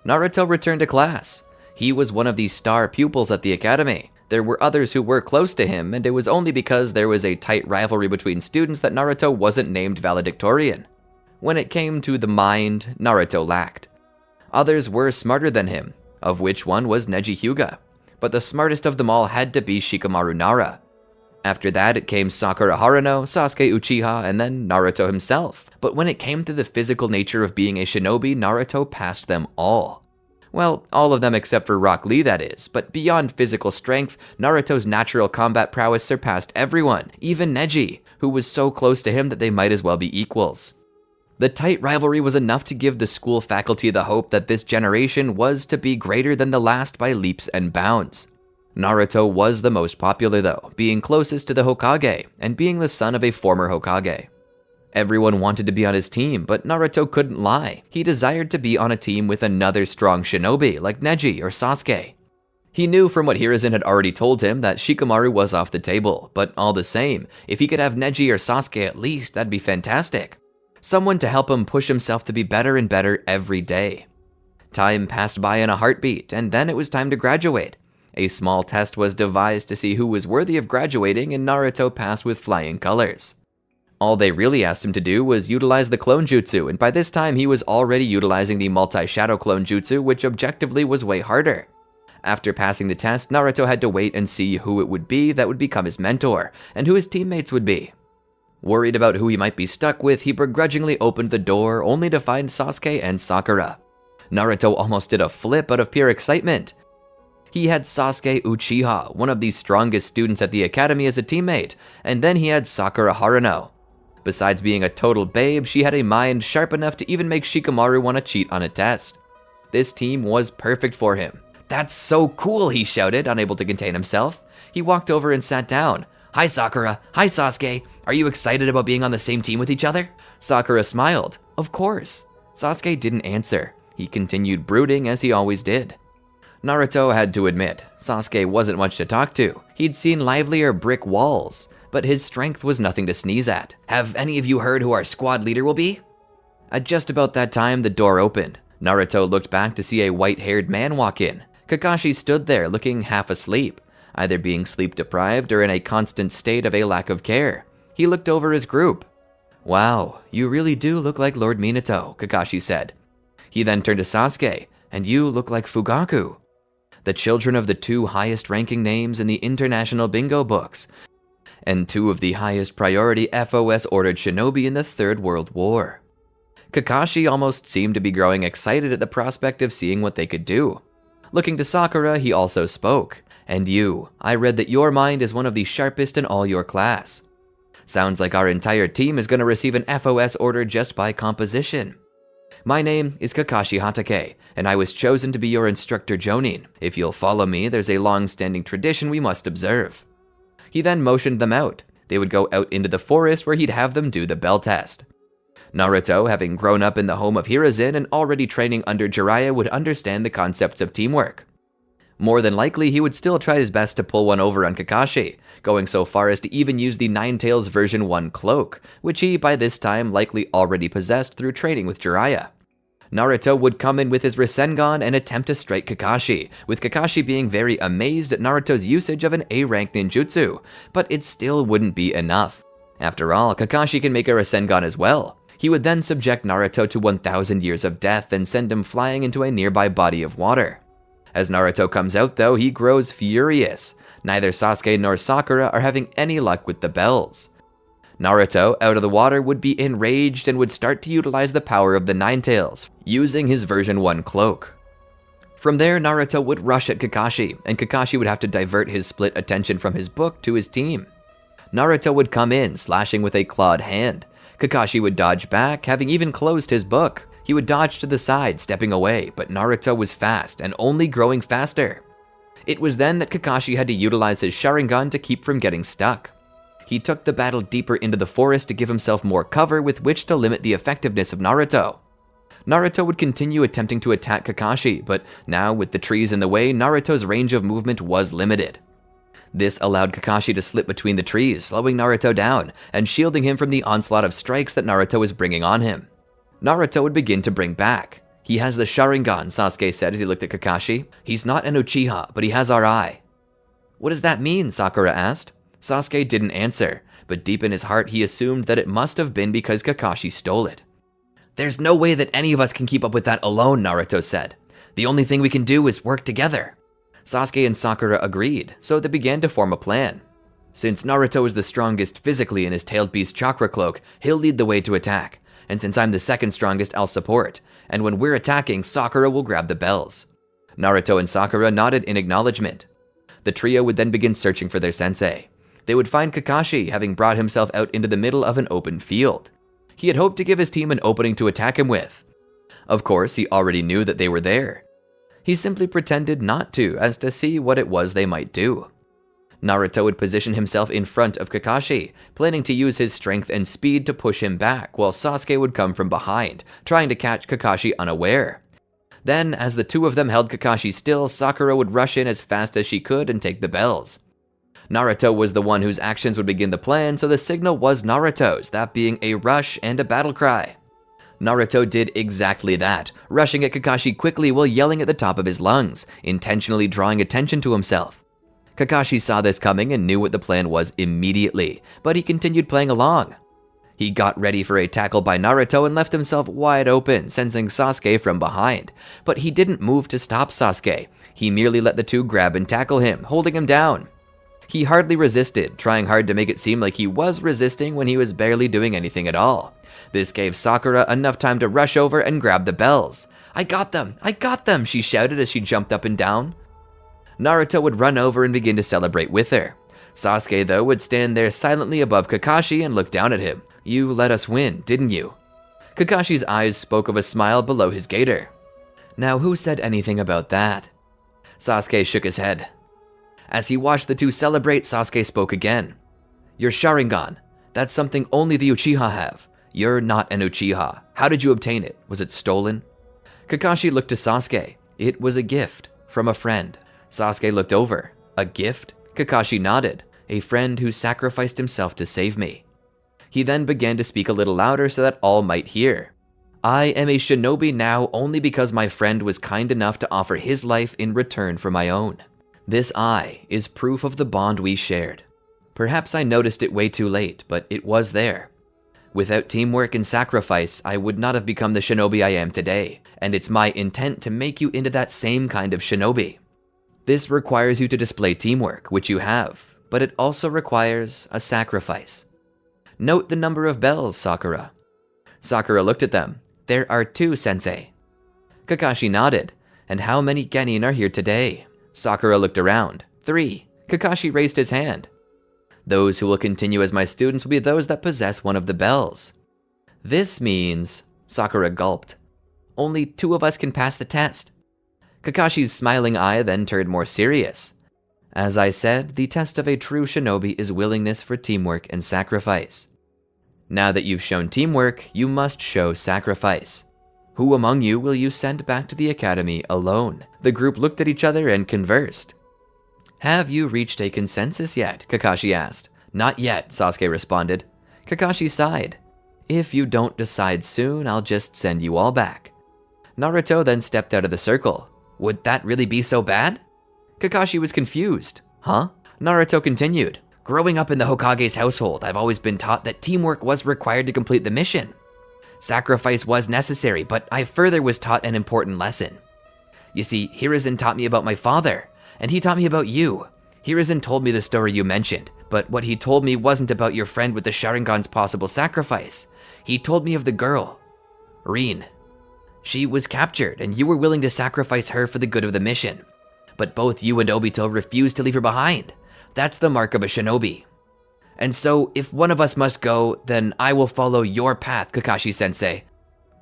Naruto returned to class. He was one of the star pupils at the academy. There were others who were close to him, and it was only because there was a tight rivalry between students that Naruto wasn't named valedictorian. When it came to the mind, Naruto lacked. Others were smarter than him, of which one was Neji Hyuga, but the smartest of them all had to be Shikamaru Nara. After that, it came Sakura Haruno, Sasuke Uchiha, and then Naruto himself. But when it came to the physical nature of being a shinobi, Naruto passed them all. Well, all of them except for Rock Lee, that is, but beyond physical strength, Naruto's natural combat prowess surpassed everyone, even Neji, who was so close to him that they might as well be equals. The tight rivalry was enough to give the school faculty the hope that this generation was to be greater than the last by leaps and bounds. Naruto was the most popular though, being closest to the Hokage, and being the son of a former Hokage. Everyone wanted to be on his team, but Naruto couldn't lie. He desired to be on a team with another strong shinobi like Neji or Sasuke. He knew from what Hiruzen had already told him that Shikamaru was off the table, but all the same, if he could have Neji or Sasuke at least, that'd be fantastic. Someone to help him push himself to be better and better every day. Time passed by in a heartbeat, and then it was time to graduate. A small test was devised to see who was worthy of graduating, and Naruto passed with flying colors. All they really asked him to do was utilize the clone jutsu, and by this time he was already utilizing the multi-shadow clone jutsu, which objectively was way harder. After passing the test, Naruto had to wait and see who it would be that would become his mentor, and who his teammates would be. Worried about who he might be stuck with, he begrudgingly opened the door, only to find Sasuke and Sakura. Naruto almost did a flip out of pure excitement. He had Sasuke Uchiha, one of the strongest students at the academy, as a teammate, and then he had Sakura Haruno. Besides being a total babe, she had a mind sharp enough to even make Shikamaru want to cheat on a test. This team was perfect for him. "That's so cool," he shouted, unable to contain himself. He walked over and sat down. "Hi Sakura, hi Sasuke, are you excited about being on the same team with each other?" Sakura smiled. "Of course." Sasuke didn't answer. He continued brooding as he always did. Naruto had to admit, Sasuke wasn't much to talk to. He'd seen livelier brick walls, but his strength was nothing to sneeze at. "Have any of you heard who our squad leader will be?" At just about that time, the door opened. Naruto looked back to see a white-haired man walk in. Kakashi stood there looking half asleep, either being sleep-deprived or in a constant state of a lack of care. He looked over his group. "Wow, you really do look like Lord Minato," Kakashi said. He then turned to Sasuke, "And you look like Fugaku." The children of the two highest-ranking names in the international bingo books, and two of the highest priority FOS-ordered shinobi in the Third World War. Kakashi almost seemed to be growing excited at the prospect of seeing what they could do. Looking to Sakura, he also spoke. "And you, I read that your mind is one of the sharpest in all your class. Sounds like our entire team is going to receive an FOS order just by composition. My name is Kakashi Hatake, and I was chosen to be your instructor Jonin. If you'll follow me, there's a long-standing tradition we must observe." He then motioned them out. They would go out into the forest where he'd have them do the bell test. Naruto, having grown up in the home of Hiruzen and already training under Jiraiya, would understand the concepts of teamwork. More than likely, he would still try his best to pull one over on Kakashi, going so far as to even use the Ninetales version 1 cloak, which he by this time likely already possessed through training with Jiraiya. Naruto would come in with his Rasengan and attempt to strike Kakashi, with Kakashi being very amazed at Naruto's usage of an A-rank ninjutsu, but it still wouldn't be enough. After all, Kakashi can make a Rasengan as well. He would then subject Naruto to 1,000 years of death and send him flying into a nearby body of water. As Naruto comes out though, he grows furious. Neither Sasuke nor Sakura are having any luck with the bells. Naruto, out of the water, would be enraged and would start to utilize the power of the Ninetales, using his version 1 cloak. From there, Naruto would rush at Kakashi, and Kakashi would have to divert his split attention from his book to his team. Naruto would come in, slashing with a clawed hand. Kakashi would dodge back, having even closed his book. He would dodge to the side, stepping away, but Naruto was fast and only growing faster. It was then that Kakashi had to utilize his Sharingan to keep from getting stuck. He took the battle deeper into the forest to give himself more cover with which to limit the effectiveness of Naruto. Naruto would continue attempting to attack Kakashi, but now with the trees in the way, Naruto's range of movement was limited. This allowed Kakashi to slip between the trees, slowing Naruto down and shielding him from the onslaught of strikes that Naruto was bringing on him. Naruto would begin to bring back. "He has the Sharingan," Sasuke said as he looked at Kakashi. "He's not an Uchiha, but he has our eye." "What does that mean?" Sakura asked. Sasuke didn't answer, but deep in his heart he assumed that it must have been because Kakashi stole it. "There's no way that any of us can keep up with that alone," Naruto said. "The only thing we can do is work together." Sasuke and Sakura agreed, so they began to form a plan. Since Naruto is the strongest physically in his Tailed Beast Chakra Cloak, he'll lead the way to attack. And since I'm the second strongest, I'll support. And when we're attacking, Sakura will grab the bells. Naruto and Sakura nodded in acknowledgement. The trio would then begin searching for their sensei. They would find Kakashi, having brought himself out into the middle of an open field. He had hoped to give his team an opening to attack him with. Of course, he already knew that they were there. He simply pretended not to, as to see what it was they might do. Naruto would position himself in front of Kakashi, planning to use his strength and speed to push him back, while Sasuke would come from behind, trying to catch Kakashi unaware. Then, as the two of them held Kakashi still, Sakura would rush in as fast as she could and take the bells. Naruto was the one whose actions would begin the plan, so the signal was Naruto's, that being a rush and a battle cry. Naruto did exactly that, rushing at Kakashi quickly while yelling at the top of his lungs, intentionally drawing attention to himself. Kakashi saw this coming and knew what the plan was immediately, but he continued playing along. He got ready for a tackle by Naruto and left himself wide open, sensing Sasuke from behind. But he didn't move to stop Sasuke. He merely let the two grab and tackle him, holding him down. He hardly resisted, trying hard to make it seem like he was resisting when he was barely doing anything at all. This gave Sakura enough time to rush over and grab the bells. I got them! I got them!" she shouted as she jumped up and down. Naruto would run over and begin to celebrate with her. Sasuke, though, would stand there silently above Kakashi and look down at him. "You let us win, didn't you?" Kakashi's eyes spoke of a smile below his gator. "Now who said anything about that?" Sasuke shook his head. As he watched the two celebrate, Sasuke spoke again. "Your Sharingan. That's something only the Uchiha have. You're not an Uchiha. How did you obtain it? Was it stolen? Kakashi looked to Sasuke. It was a gift from a friend. Sasuke looked over. A gift? Kakashi nodded. A friend who sacrificed himself to save me. He then began to speak a little louder so that all might hear. I am a shinobi now only because my friend was kind enough to offer his life in return for my own. This eye is proof of the bond we shared. Perhaps I noticed it way too late, but it was there. Without teamwork and sacrifice, I would not have become the shinobi I am today, and it's my intent to make you into that same kind of shinobi. This requires you to display teamwork, which you have, but it also requires a sacrifice. Note the number of bells, Sakura. Sakura looked at them. There are 2, Sensei. Kakashi nodded. And how many genin are here today? Sakura looked around. 3. Kakashi raised his hand. Those who will continue as my students will be those that possess one of the bells. This means, Sakura gulped, only 2 of us can pass the test. Kakashi's smiling eye then turned more serious. As I said, the test of a true shinobi is willingness for teamwork and sacrifice. Now that you've shown teamwork, you must show sacrifice. Who among you will you send back to the academy alone? The group looked at each other and conversed. Have you reached a consensus yet? Kakashi asked. Not yet, Sasuke responded. Kakashi sighed. If you don't decide soon, I'll just send you all back. Naruto then stepped out of the circle. Would that really be so bad? Kakashi was confused. Huh? Naruto continued. Growing up in the Hokage's household, I've always been taught that teamwork was required to complete the mission. Sacrifice was necessary, but I further was taught an important lesson. You see, Hiruzen taught me about my father, and he taught me about you. Hiruzen told me the story you mentioned, but what he told me wasn't about your friend with the Sharingan's possible sacrifice. He told me of the girl, Rin. She was captured, and you were willing to sacrifice her for the good of the mission. But both you and Obito refused to leave her behind. That's the mark of a shinobi. And so, if one of us must go, then I will follow your path, Kakashi-sensei.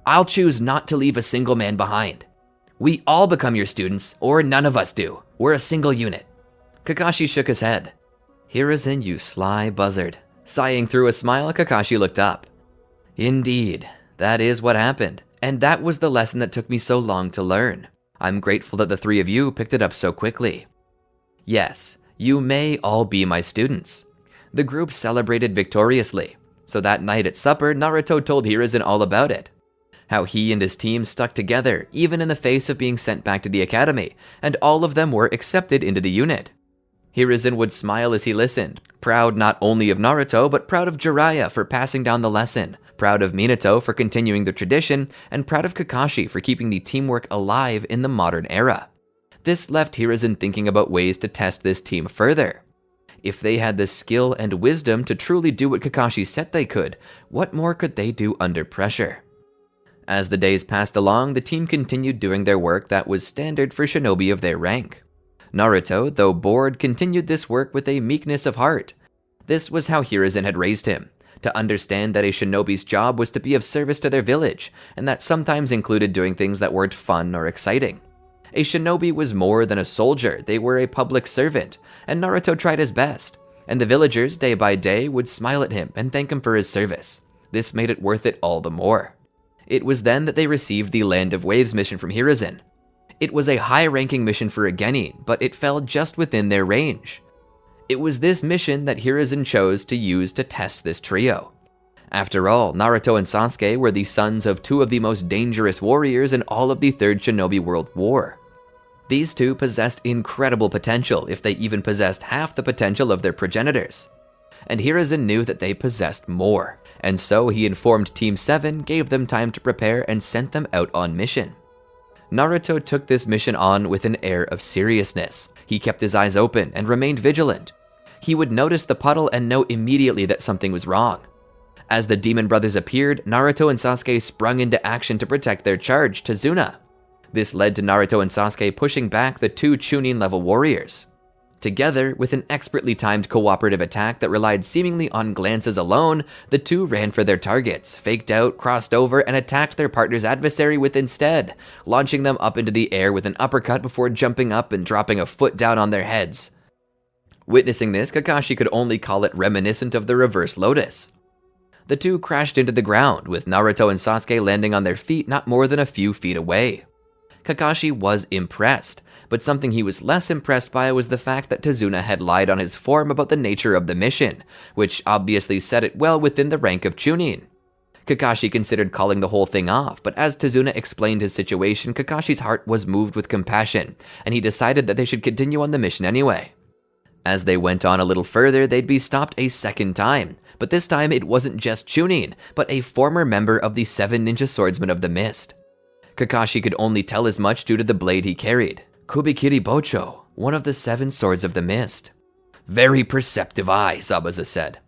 I'll choose not to leave a single man behind. We all become your students, or none of us do. We're a single unit. Kakashi shook his head. Hiruzen, you sly buzzard. Sighing through a smile, Kakashi looked up. Indeed, that is what happened. And that was the lesson that took me so long to learn. I'm grateful that the 3 of you picked it up so quickly. Yes, you may all be my students. The group celebrated victoriously. So that night at supper, Naruto told Hiruzen all about it. How he and his team stuck together, even in the face of being sent back to the academy, and all of them were accepted into the unit. Hiruzen would smile as he listened, proud not only of Naruto, but proud of Jiraiya for passing down the lesson, proud of Minato for continuing the tradition, and proud of Kakashi for keeping the teamwork alive in the modern era. This left Hiruzen thinking about ways to test this team further. If they had the skill and wisdom to truly do what Kakashi said they could, what more could they do under pressure? As the days passed along, the team continued doing their work that was standard for shinobi of their rank. Naruto, though bored, continued this work with a meekness of heart. This was how Hiruzen had raised him, to understand that a shinobi's job was to be of service to their village, and that sometimes included doing things that weren't fun or exciting. A shinobi was more than a soldier, they were a public servant, and Naruto tried his best, and the villagers, day by day, would smile at him and thank him for his service. This made it worth it all the more. It was then that they received the Land of Waves mission from Hiruzen. It was a high-ranking mission for a genin, but it fell just within their range. It was this mission that Hiruzen chose to use to test this trio. After all, Naruto and Sasuke were the sons of 2 of the most dangerous warriors in all of the Third Shinobi World War. These 2 possessed incredible potential if they even possessed half the potential of their progenitors. And Hiruzen knew that they possessed more, and so he informed Team 7, gave them time to prepare, and sent them out on mission. Naruto took this mission on with an air of seriousness. He kept his eyes open and remained vigilant. He would notice the puddle and know immediately that something was wrong. As the demon brothers appeared, Naruto and Sasuke sprung into action to protect their charge, Tazuna. This led to Naruto and Sasuke pushing back the 2 Chunin-level warriors. Together, with an expertly timed cooperative attack that relied seemingly on glances alone, the 2 ran for their targets, faked out, crossed over, and attacked their partner's adversary with instead, launching them up into the air with an uppercut before jumping up and dropping a foot down on their heads. Witnessing this, Kakashi could only call it reminiscent of the reverse lotus. The two crashed into the ground, with Naruto and Sasuke landing on their feet not more than a few feet away. Kakashi was impressed, but something he was less impressed by was the fact that Tazuna had lied on his form about the nature of the mission, which obviously set it well within the rank of Chunin. Kakashi considered calling the whole thing off, but as Tazuna explained his situation, Kakashi's heart was moved with compassion, and he decided that they should continue on the mission anyway. As they went on a little further, they'd be stopped a second time, but this time it wasn't just Chunin, but a former member of the 7 Ninja Swordsmen of the Mist. Kakashi could only tell as much due to the blade he carried. Kubikiri Bocho, one of the 7 Swords of the Mist. Very perceptive eye, Zabuza said.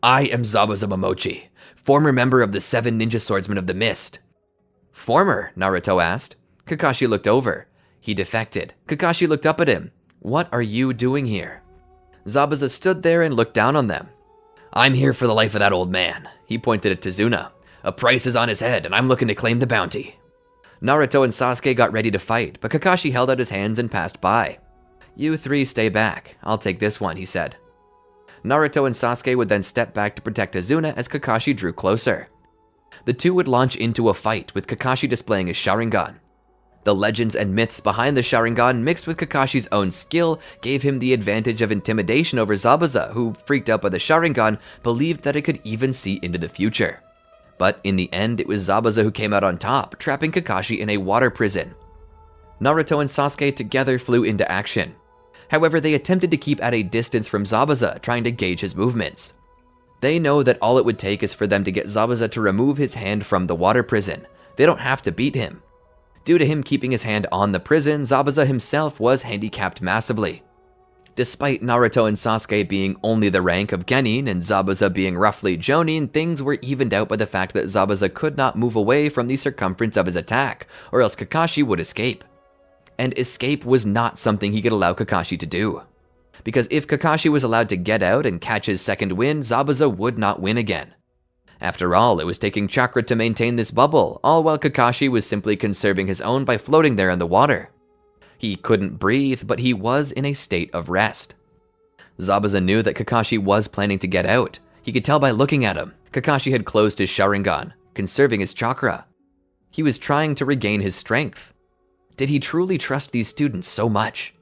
I am Zabuza Momochi, former member of the 7 Ninja Swordsmen of the Mist. Former? Naruto asked. Kakashi looked over. He defected. Kakashi looked up at him. What are you doing here? Zabuza stood there and looked down on them. I'm here for the life of that old man. He pointed at Tazuna. A price is on his head, and I'm looking to claim the bounty. Naruto and Sasuke got ready to fight, but Kakashi held out his hands and passed by. You 3 stay back. I'll take this one, he said. Naruto and Sasuke would then step back to protect Tazuna as Kakashi drew closer. The two would launch into a fight, with Kakashi displaying his Sharingan. The legends and myths behind the Sharingan mixed with Kakashi's own skill gave him the advantage of intimidation over Zabuza, who, freaked out by the Sharingan, believed that it could even see into the future. But in the end, it was Zabuza who came out on top, trapping Kakashi in a water prison. Naruto and Sasuke together flew into action. However, they attempted to keep at a distance from Zabuza, trying to gauge his movements. They know that all it would take is for them to get Zabuza to remove his hand from the water prison. They don't have to beat him. Due to him keeping his hand on the prison, Zabuza himself was handicapped massively. Despite Naruto and Sasuke being only the rank of Genin and Zabuza being roughly Jonin, things were evened out by the fact that Zabuza could not move away from the circumference of his attack, or else Kakashi would escape. And escape was not something he could allow Kakashi to do. Because if Kakashi was allowed to get out and catch his second win, Zabuza would not win again. After all, it was taking chakra to maintain this bubble, all while Kakashi was simply conserving his own by floating there in the water. He couldn't breathe, but he was in a state of rest. Zabuza knew that Kakashi was planning to get out. He could tell by looking at him. Kakashi had closed his Sharingan, conserving his chakra. He was trying to regain his strength. Did he truly trust these students so much?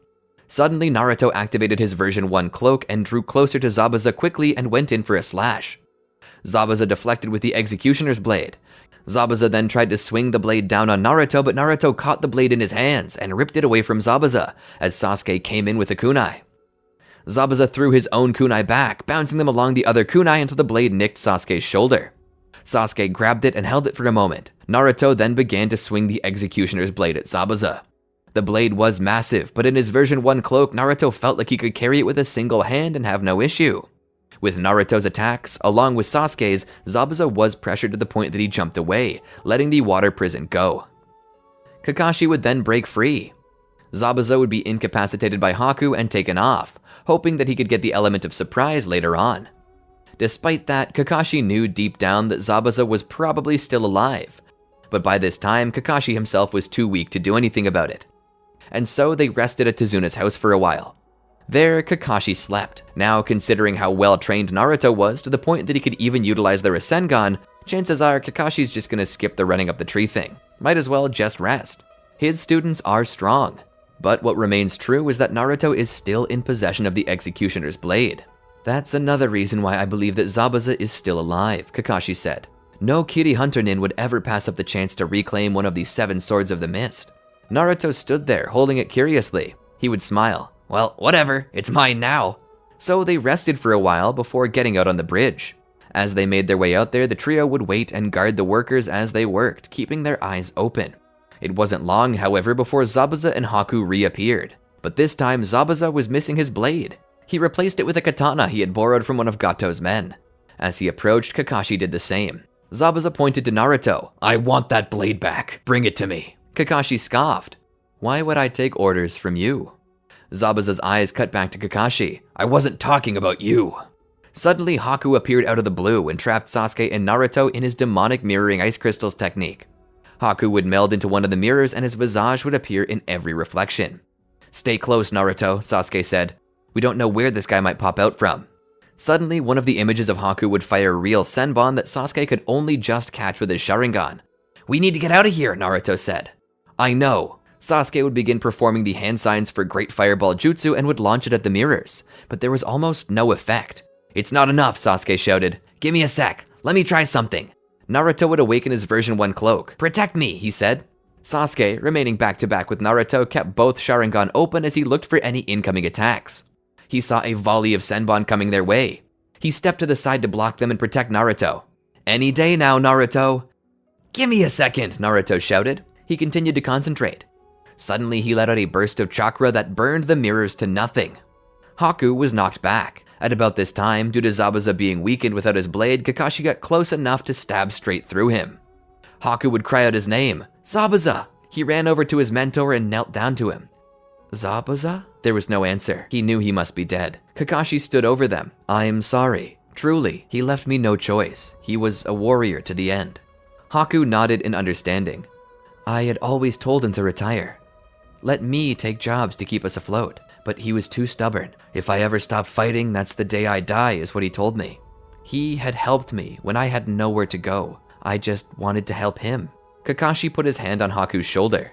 Suddenly, Naruto activated his version 1 cloak and drew closer to Zabuza quickly and went in for a slash. Zabuza deflected with the executioner's blade. Zabuza then tried to swing the blade down on Naruto, but Naruto caught the blade in his hands and ripped it away from Zabuza as Sasuke came in with a kunai. Zabuza threw his own kunai back, bouncing them along the other kunai until the blade nicked Sasuke's shoulder. Sasuke grabbed it and held it for a moment. Naruto then began to swing the executioner's blade at Zabuza. The blade was massive, but in his version 1 cloak, Naruto felt like he could carry it with a single hand and have no issue. With Naruto's attacks, along with Sasuke's, Zabuza was pressured to the point that he jumped away, letting the water prison go. Kakashi would then break free. Zabuza would be incapacitated by Haku and taken off, hoping that he could get the element of surprise later on. Despite that, Kakashi knew deep down that Zabuza was probably still alive, but by this time, Kakashi himself was too weak to do anything about it. And so they rested at Tazuna's house for a while. There, Kakashi slept. Now, considering how well-trained Naruto was to the point that he could even utilize the Rasengan, chances are Kakashi's just gonna skip the running up the tree thing. Might as well just rest. His students are strong. But what remains true is that Naruto is still in possession of the Executioner's blade. That's another reason why I believe that Zabuza is still alive, Kakashi said. No Kiri Hunter nin would ever pass up the chance to reclaim one of the 7 Swords of the Mist. Naruto stood there, holding it curiously. He would smile. Well, whatever, it's mine now. So they rested for a while before getting out on the bridge. As they made their way out there, the trio would wait and guard the workers as they worked, keeping their eyes open. It wasn't long, however, before Zabuza and Haku reappeared. But this time, Zabuza was missing his blade. He replaced it with a katana he had borrowed from one of Gato's men. As he approached, Kakashi did the same. Zabuza pointed to Naruto. I want that blade back. Bring it to me. Kakashi scoffed. Why would I take orders from you? Zabuza's eyes cut back to Kakashi. I wasn't talking about you. Suddenly, Haku appeared out of the blue and trapped Sasuke and Naruto in his demonic mirroring ice crystals technique. Haku would meld into one of the mirrors and his visage would appear in every reflection. Stay close, Naruto, Sasuke said. We don't know where this guy might pop out from. Suddenly, one of the images of Haku would fire real Senbon that Sasuke could only just catch with his Sharingan. "We need to get out of here," Naruto said. "I know." Sasuke would begin performing the hand signs for Great Fireball Jutsu and would launch it at the mirrors, but there was almost no effect. "It's not enough," Sasuke shouted. "Give me a sec. Let me try something." Naruto would awaken his version 1 cloak. "Protect me," he said. Sasuke, remaining back-to-back with Naruto, kept both Sharingan open as he looked for any incoming attacks. He saw a volley of Senbon coming their way. He stepped to the side to block them and protect Naruto. "Any day now, Naruto." "Give me a second," Naruto shouted. He continued to concentrate. Suddenly, he let out a burst of chakra that burned the mirrors to nothing. Haku was knocked back. At about this time, due to Zabuza being weakened without his blade, Kakashi got close enough to stab straight through him. Haku would cry out his name, "Zabuza!" He ran over to his mentor and knelt down to him. "Zabuza?" There was no answer. He knew he must be dead. Kakashi stood over them. "I'm sorry. Truly, he left me no choice. He was a warrior to the end." Haku nodded in understanding. "I had always told him to retire. Let me take jobs to keep us afloat, but he was too stubborn. If I ever stop fighting, that's the day I die, is what he told me. He had helped me when I had nowhere to go. I just wanted to help him." Kakashi put his hand on Haku's shoulder.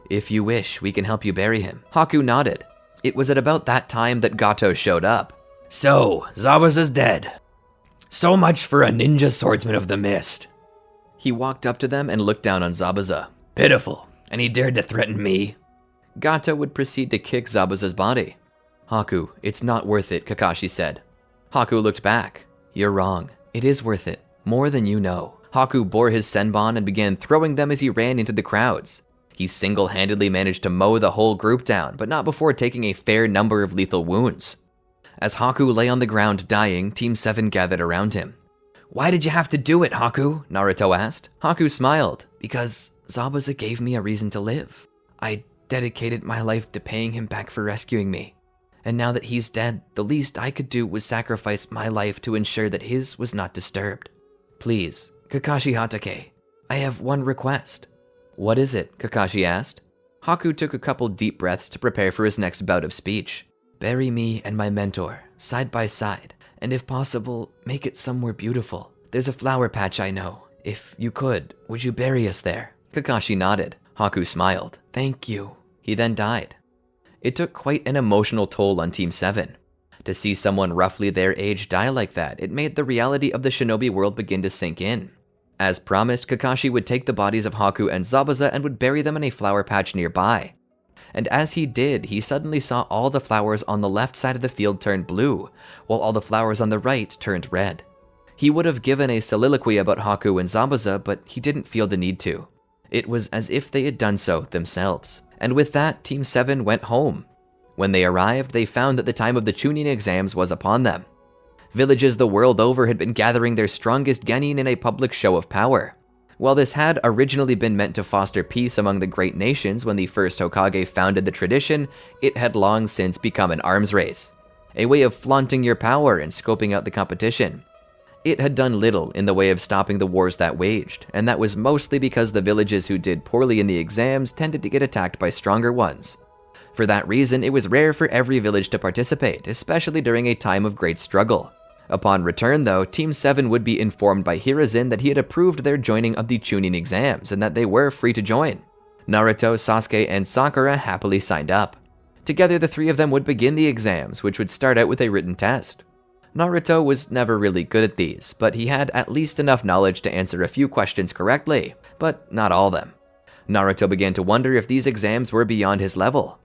"If you wish, we can help you bury him." Haku nodded. It was at about that time that Gato showed up. "So, Zabuza's dead. So much for a ninja swordsman of the mist." He walked up to them and looked down on Zabuza. "Pitiful, and he dared to threaten me." Gato would proceed to kick Zabuza's body. "Haku, it's not worth it," Kakashi said. Haku looked back. "You're wrong. It is worth it. More than you know." Haku bore his Senbon and began throwing them as he ran into the crowds. He single-handedly managed to mow the whole group down, but not before taking a fair number of lethal wounds. As Haku lay on the ground dying, Team 7 gathered around him. "Why did you have to do it, Haku?" Naruto asked. Haku smiled. "Because Zabuza gave me a reason to live. I dedicated my life to paying him back for rescuing me. And now that he's dead, the least I could do was sacrifice my life to ensure that his was not disturbed. Please, Kakashi Hatake, I have one request." "What is it?" Kakashi asked. Haku took a couple deep breaths to prepare for his next bout of speech. "Bury me and my mentor, side by side, and if possible, make it somewhere beautiful. There's a flower patch I know. If you could, would you bury us there?" Kakashi nodded. Haku smiled. "Thank you." He then died. It took quite an emotional toll on Team 7. To see someone roughly their age die like that, it made the reality of the shinobi world begin to sink in. As promised, Kakashi would take the bodies of Haku and Zabuza and would bury them in a flower patch nearby. And as he did, he suddenly saw all the flowers on the left side of the field turn blue, while all the flowers on the right turned red. He would have given a soliloquy about Haku and Zabuza, but he didn't feel the need to. It was as if they had done so themselves. And with that, Team 7 went home. When they arrived, they found that the time of the Chunin exams was upon them. Villages the world over had been gathering their strongest genin in a public show of power. While this had originally been meant to foster peace among the great nations when the first Hokage founded the tradition, it had long since become an arms race, a way of flaunting your power and scoping out the competition. It had done little in the way of stopping the wars that waged, and that was mostly because the villages who did poorly in the exams tended to get attacked by stronger ones. For that reason, it was rare for every village to participate, especially during a time of great struggle. Upon return, though, Team 7 would be informed by Hiruzen that he had approved their joining of the Chunin exams and that they were free to join. Naruto, Sasuke, and Sakura happily signed up. Together, the three of them would begin the exams, which would start out with a written test. Naruto was never really good at these, but he had at least enough knowledge to answer a few questions correctly, but not all of them. Naruto began to wonder if these exams were beyond his level.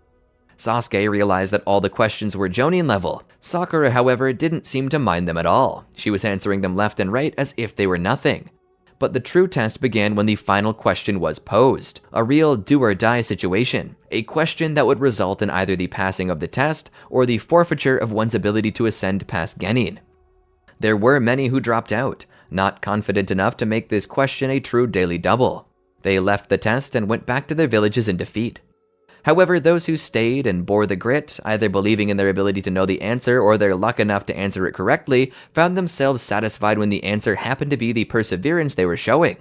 Sasuke realized that all the questions were Jonin level. Sakura, however, didn't seem to mind them at all. She was answering them left and right as if they were nothing. But the true test began when the final question was posed, a real do-or-die situation, a question that would result in either the passing of the test or the forfeiture of one's ability to ascend past genin. There were many who dropped out, not confident enough to make this question a true daily double. They left the test and went back to their villages in defeat. However, those who stayed and bore the grit, either believing in their ability to know the answer or their luck enough to answer it correctly, found themselves satisfied when the answer happened to be the perseverance they were showing.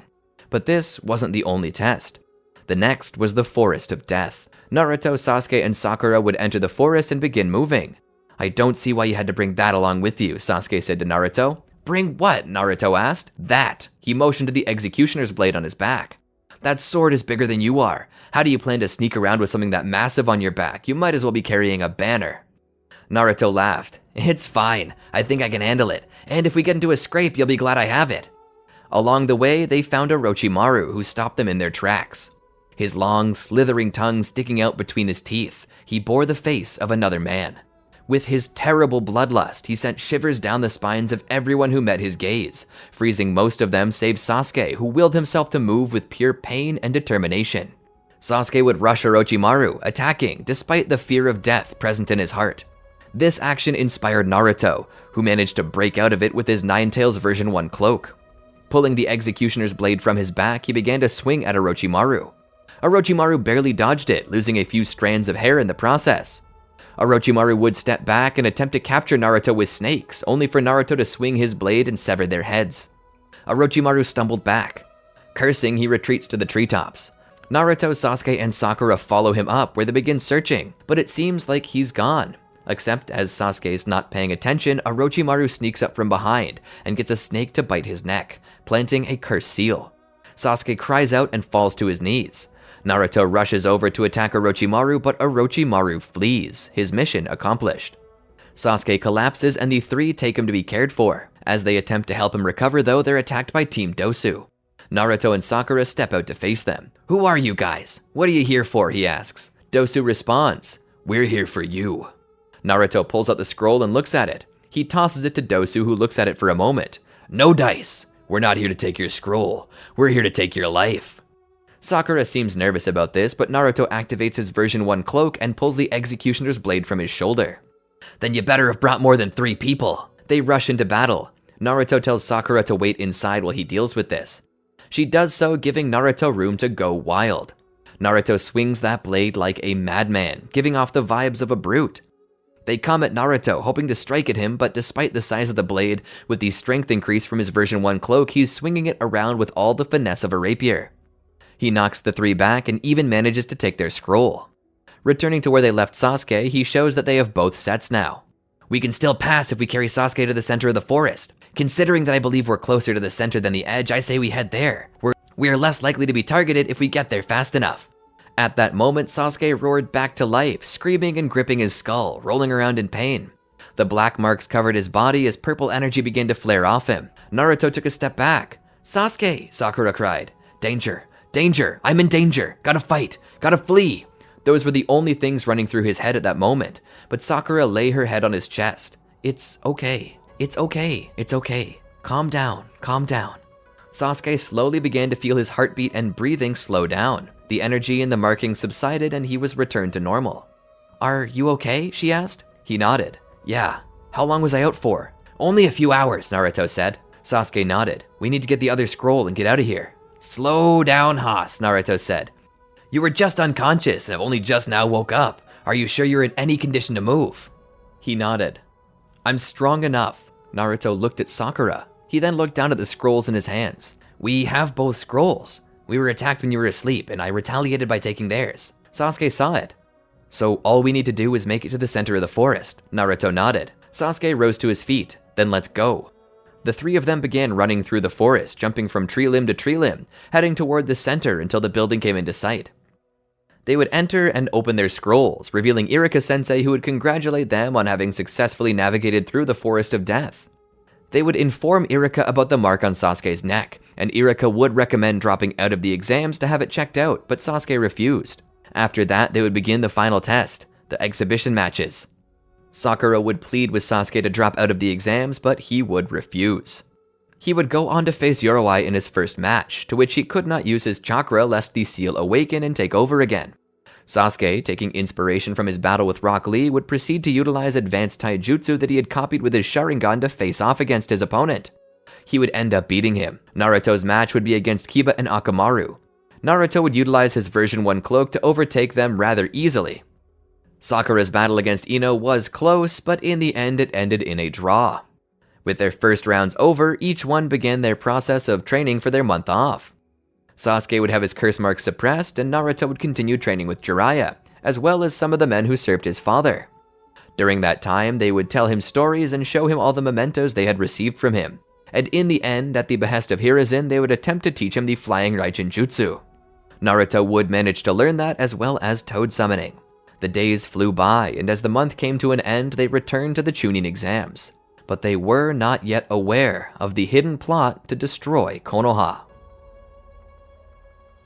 But this wasn't the only test. The next was the Forest of Death. Naruto, Sasuke, and Sakura would enter the forest and begin moving. I don't see why you had to bring that along with you, Sasuke said to Naruto. Bring what? Naruto asked. That. He motioned to the executioner's blade on his back. That sword is bigger than you are. How do you plan to sneak around with something that massive on your back? You might as well be carrying a banner. Naruto laughed. It's fine. I think I can handle it. And if we get into a scrape, you'll be glad I have it. Along the way, they found Orochimaru, who stopped them in their tracks. His long, slithering tongue sticking out between his teeth, he bore the face of another man. With his terrible bloodlust, he sent shivers down the spines of everyone who met his gaze, freezing most of them save Sasuke, who willed himself to move with pure pain and determination. Sasuke would rush Orochimaru, attacking despite the fear of death present in his heart. This action inspired Naruto, who managed to break out of it with his Nine-Tails version 1 cloak. Pulling the executioner's blade from his back, he began to swing at Orochimaru. Orochimaru barely dodged it, losing a few strands of hair in the process. Orochimaru would step back and attempt to capture Naruto with snakes, only for Naruto to swing his blade and sever their heads. Orochimaru stumbled back. Cursing, he retreats to the treetops. Naruto, Sasuke, and Sakura follow him up where they begin searching, but it seems like he's gone. Except as Sasuke's not paying attention, Orochimaru sneaks up from behind and gets a snake to bite his neck, planting a cursed seal. Sasuke cries out and falls to his knees. Naruto rushes over to attack Orochimaru, but Orochimaru flees, his mission accomplished. Sasuke collapses and the three take him to be cared for. As they attempt to help him recover though, they're attacked by Team Dosu. Naruto and Sakura step out to face them. Who are you guys? What are you here for? He asks. Dosu responds, we're here for you. Naruto pulls out the scroll and looks at it. He tosses it to Dosu, who looks at it for a moment. No dice. We're not here to take your scroll. We're here to take your life. Sakura seems nervous about this, but Naruto activates his version 1 cloak and pulls the executioner's blade from his shoulder. Then you better have brought more than 3 people. They rush into battle. Naruto tells Sakura to wait inside while he deals with this. She does so, giving Naruto room to go wild. Naruto swings that blade like a madman, giving off the vibes of a brute. They come at Naruto, hoping to strike at him, but despite the size of the blade, with the strength increase from his version 1 cloak, he's swinging it around with all the finesse of a rapier. He knocks the three back and even manages to take their scroll. Returning to where they left Sasuke, he shows that they have both sets now. We can still pass if we carry Sasuke to the center of the forest. Considering that I believe we're closer to the center than the edge, I say we head there. We are less likely to be targeted if we get there fast enough. At that moment, Sasuke roared back to life, screaming and gripping his skull, rolling around in pain. The black marks covered his body as purple energy began to flare off him. Naruto took a step back. Sasuke, Sakura cried. Danger. Danger! I'm in danger! Gotta fight! Gotta flee! Those were the only things running through his head at that moment, but Sakura lay her head on his chest. It's okay. It's okay. It's okay. Calm down. Calm down. Sasuke slowly began to feel his heartbeat and breathing slow down. The energy and the markings subsided and he was returned to normal. Are you okay? She asked. He nodded. Yeah. How long was I out for? Only a few hours, Naruto said. Sasuke nodded. We need to get the other scroll and get out of here. Slow down, Haas, Naruto said. You were just unconscious and have only just now woke up. Are you sure you're in any condition to move? He nodded. I'm strong enough. Naruto looked at Sakura. He then looked down at the scrolls in his hands. We have both scrolls. We were attacked when you were asleep and I retaliated by taking theirs. Sasuke saw it. So all we need to do is make it to the center of the forest. Naruto nodded. Sasuke rose to his feet. Then let's go. The three of them began running through the forest, jumping from tree limb to tree limb, heading toward the center until the building came into sight. They would enter and open their scrolls, revealing Iruka-sensei, who would congratulate them on having successfully navigated through the forest of death. They would inform Iruka about the mark on Sasuke's neck, and Iruka would recommend dropping out of the exams to have it checked out, but Sasuke refused. After that, they would begin the final test, the exhibition matches. Sakura would plead with Sasuke to drop out of the exams, but he would refuse. He would go on to face Yoroi in his first match, to which he could not use his chakra lest the seal awaken and take over again. Sasuke, taking inspiration from his battle with Rock Lee, would proceed to utilize advanced taijutsu that he had copied with his Sharingan to face off against his opponent. He would end up beating him. Naruto's match would be against Kiba and Akamaru. Naruto would utilize his version 1 cloak to overtake them rather easily. Sakura's battle against Ino was close, but in the end it ended in a draw. With their first rounds over, each one began their process of training for their month off. Sasuke would have his curse marks suppressed, and Naruto would continue training with Jiraiya, as well as some of the men who served his father. During that time, they would tell him stories and show him all the mementos they had received from him. And in the end, at the behest of Hiruzen, they would attempt to teach him the flying Raijin Jutsu. Naruto would manage to learn that as well as toad summoning. The days flew by, and as the month came to an end, they returned to the Chunin exams. But they were not yet aware of the hidden plot to destroy Konoha.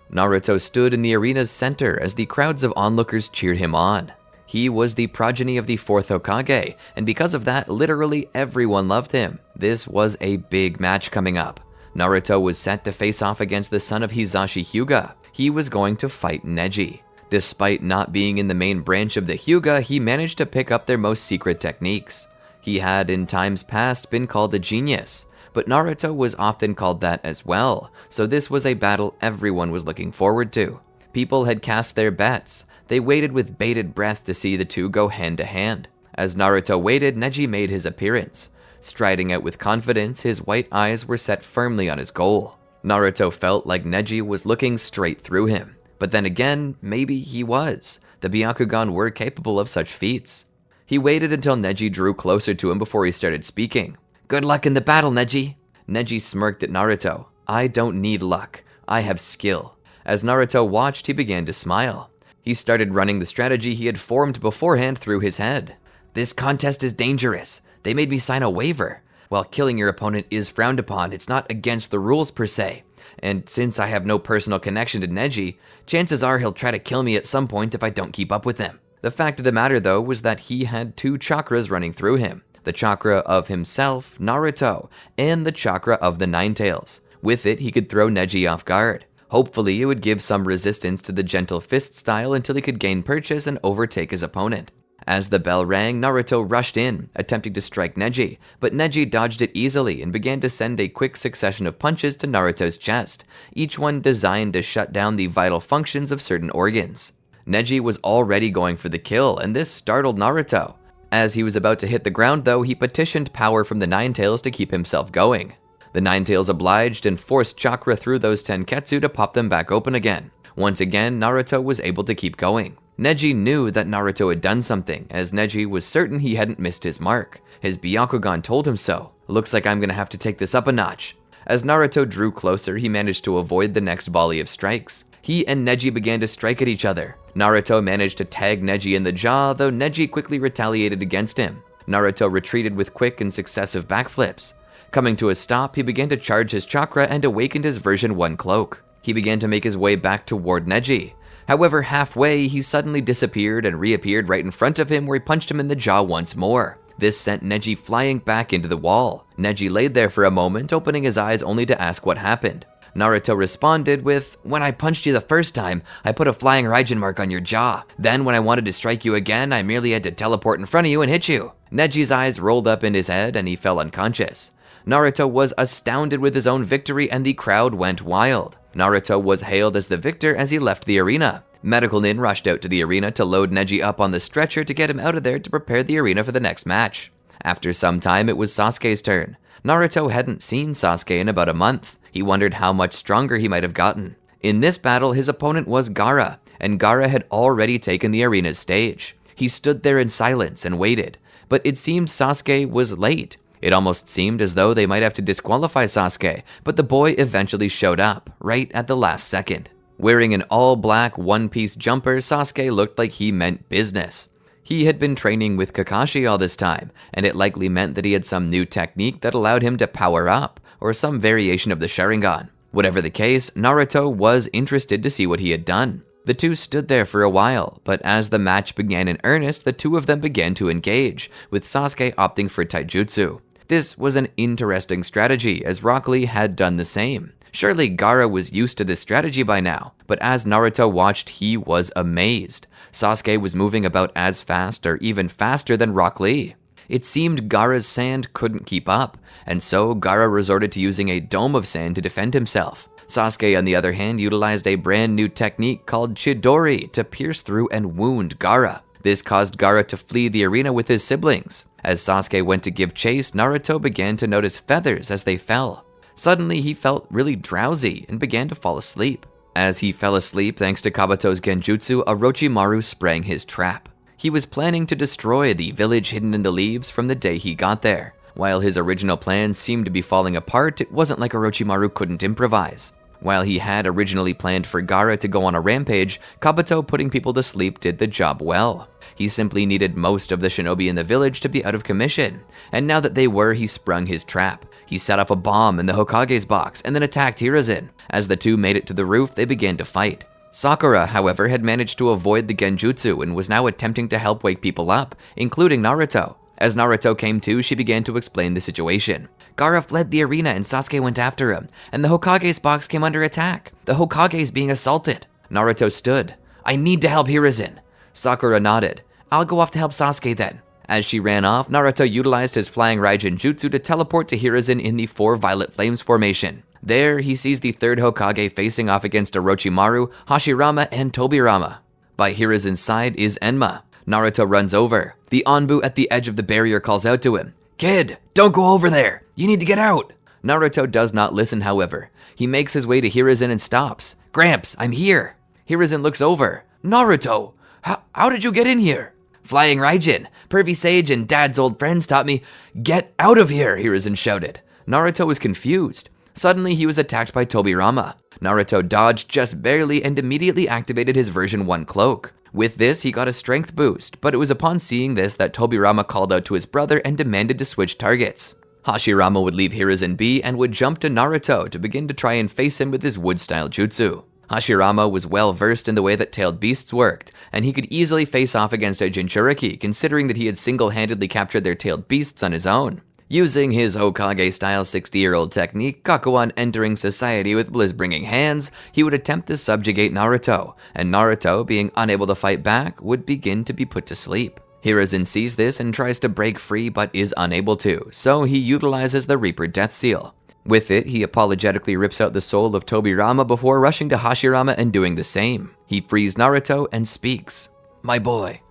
Naruto stood in the arena's center as the crowds of onlookers cheered him on. He was the progeny of the Fourth Hokage, and because of that, literally everyone loved him. This was a big match coming up. Naruto was set to face off against the son of Hisashi Hyuga. He was going to fight Neji. Despite not being in the main branch of the Hyuga, he managed to pick up their most secret techniques. He had in times past been called a genius, but Naruto was often called that as well, so this was a battle everyone was looking forward to. People had cast their bets. They waited with bated breath to see the two go hand to hand. As Naruto waited, Neji made his appearance. Striding out with confidence, his white eyes were set firmly on his goal. Naruto felt like Neji was looking straight through him. But then again, maybe he was. The Byakugan were capable of such feats. He waited until Neji drew closer to him before he started speaking. "Good luck in the battle, Neji." Neji smirked at Naruto. "I don't need luck. I have skill." As Naruto watched, he began to smile. He started running the strategy he had formed beforehand through his head. "This contest is dangerous. They made me sign a waiver. While killing your opponent is frowned upon, it's not against the rules per se. And since I have no personal connection to Neji, chances are he'll try to kill me at some point if I don't keep up with him." The fact of the matter, though, was that he had two chakras running through him. The chakra of himself, Naruto, and the chakra of the Nine Tails. With it, he could throw Neji off guard. Hopefully, it would give some resistance to the gentle fist style until he could gain purchase and overtake his opponent. As the bell rang, Naruto rushed in, attempting to strike Neji, but Neji dodged it easily and began to send a quick succession of punches to Naruto's chest, each one designed to shut down the vital functions of certain organs. Neji was already going for the kill, and this startled Naruto. As he was about to hit the ground, though, he petitioned power from the Nine Tails to keep himself going. The Nine Tails obliged and forced chakra through those tenketsu to pop them back open again. Once again, Naruto was able to keep going. Neji knew that Naruto had done something, as Neji was certain he hadn't missed his mark. His Byakugan told him so. "Looks like I'm gonna have to take this up a notch." As Naruto drew closer, he managed to avoid the next volley of strikes. He and Neji began to strike at each other. Naruto managed to tag Neji in the jaw, though Neji quickly retaliated against him. Naruto retreated with quick and successive backflips. Coming to a stop, he began to charge his chakra and awakened his version 1 cloak. He began to make his way back toward Neji. However, halfway, he suddenly disappeared and reappeared right in front of him, where he punched him in the jaw once more. This sent Neji flying back into the wall. Neji laid there for a moment, opening his eyes only to ask what happened. Naruto responded with, "When I punched you the first time, I put a flying Raijin mark on your jaw. Then when I wanted to strike you again, I merely had to teleport in front of you and hit you." Neji's eyes rolled up in his head and he fell unconscious. Naruto was astounded with his own victory and the crowd went wild. Naruto was hailed as the victor as he left the arena. Medical Nin rushed out to the arena to load Neji up on the stretcher to get him out of there to prepare the arena for the next match. After some time, it was Sasuke's turn. Naruto hadn't seen Sasuke in about a month. He wondered how much stronger he might have gotten. In this battle, his opponent was Gaara, and Gaara had already taken the arena's stage. He stood there in silence and waited, but it seemed Sasuke was late. It almost seemed as though they might have to disqualify Sasuke, but the boy eventually showed up, right at the last second. Wearing an all-black one-piece jumper, Sasuke looked like he meant business. He had been training with Kakashi all this time, and it likely meant that he had some new technique that allowed him to power up, or some variation of the Sharingan. Whatever the case, Naruto was interested to see what he had done. The two stood there for a while, but as the match began in earnest, the two of them began to engage, with Sasuke opting for taijutsu. This was an interesting strategy, as Rock Lee had done the same. Surely Gaara was used to this strategy by now, but as Naruto watched, he was amazed. Sasuke was moving about as fast or even faster than Rock Lee. It seemed Gaara's sand couldn't keep up, and so Gaara resorted to using a dome of sand to defend himself. Sasuke, on the other hand, utilized a brand new technique called Chidori to pierce through and wound Gaara. This caused Gaara to flee the arena with his siblings. As Sasuke went to give chase, Naruto began to notice feathers as they fell. Suddenly, he felt really drowsy and began to fall asleep. As he fell asleep, thanks to Kabuto's genjutsu, Orochimaru sprang his trap. He was planning to destroy the village hidden in the leaves from the day he got there. While his original plans seemed to be falling apart, it wasn't like Orochimaru couldn't improvise. While he had originally planned for Gaara to go on a rampage, Kabuto putting people to sleep did the job well. He simply needed most of the shinobi in the village to be out of commission, and now that they were, he sprung his trap. He set off a bomb in the Hokage's box and then attacked Hiruzen. As the two made it to the roof, they began to fight. Sakura, however, had managed to avoid the genjutsu and was now attempting to help wake people up, including Naruto. As Naruto came to, she began to explain the situation. Gaara fled the arena and Sasuke went after him, and the Hokage's box came under attack. The Hokage's being assaulted. Naruto stood. I need to help Hiruzen. Sakura nodded. I'll go off to help Sasuke then. As she ran off, Naruto utilized his flying Raijin jutsu to teleport to Hiruzen in the 4 Violet Flames formation. There, he sees the third Hokage facing off against Orochimaru, Hashirama, and Tobirama. By Hiruzen's side is Enma. Naruto runs over. The Anbu at the edge of the barrier calls out to him. Kid, don't go over there. You need to get out. Naruto does not listen, however. He makes his way to Hiruzen and stops. Gramps, I'm here. Hiruzen looks over. Naruto, how did you get in here? Flying Raijin. Pervy Sage and Dad's old friends taught me. Get out of here, Hiruzen shouted. Naruto was confused. Suddenly, he was attacked by Tobirama. Naruto dodged just barely and immediately activated his version 1 cloak. With this, he got a strength boost, but it was upon seeing this that Tobirama called out to his brother and demanded to switch targets. Hashirama would leave Hiruzen be and would jump to Naruto to begin to try and face him with his wood-style jutsu. Hashirama was well versed in the way that tailed beasts worked, and he could easily face off against a Jinchuriki, considering that he had single-handedly captured their tailed beasts on his own. Using his Hokage-style 60-year-old technique, Kakuan entering society with bliss-bringing hands, he would attempt to subjugate Naruto, and Naruto, being unable to fight back, would begin to be put to sleep. Hiruzen sees this and tries to break free but is unable to, so he utilizes the Reaper Death Seal. With it, he apologetically rips out the soul of Tobirama before rushing to Hashirama and doing the same. He frees Naruto and speaks. My boy,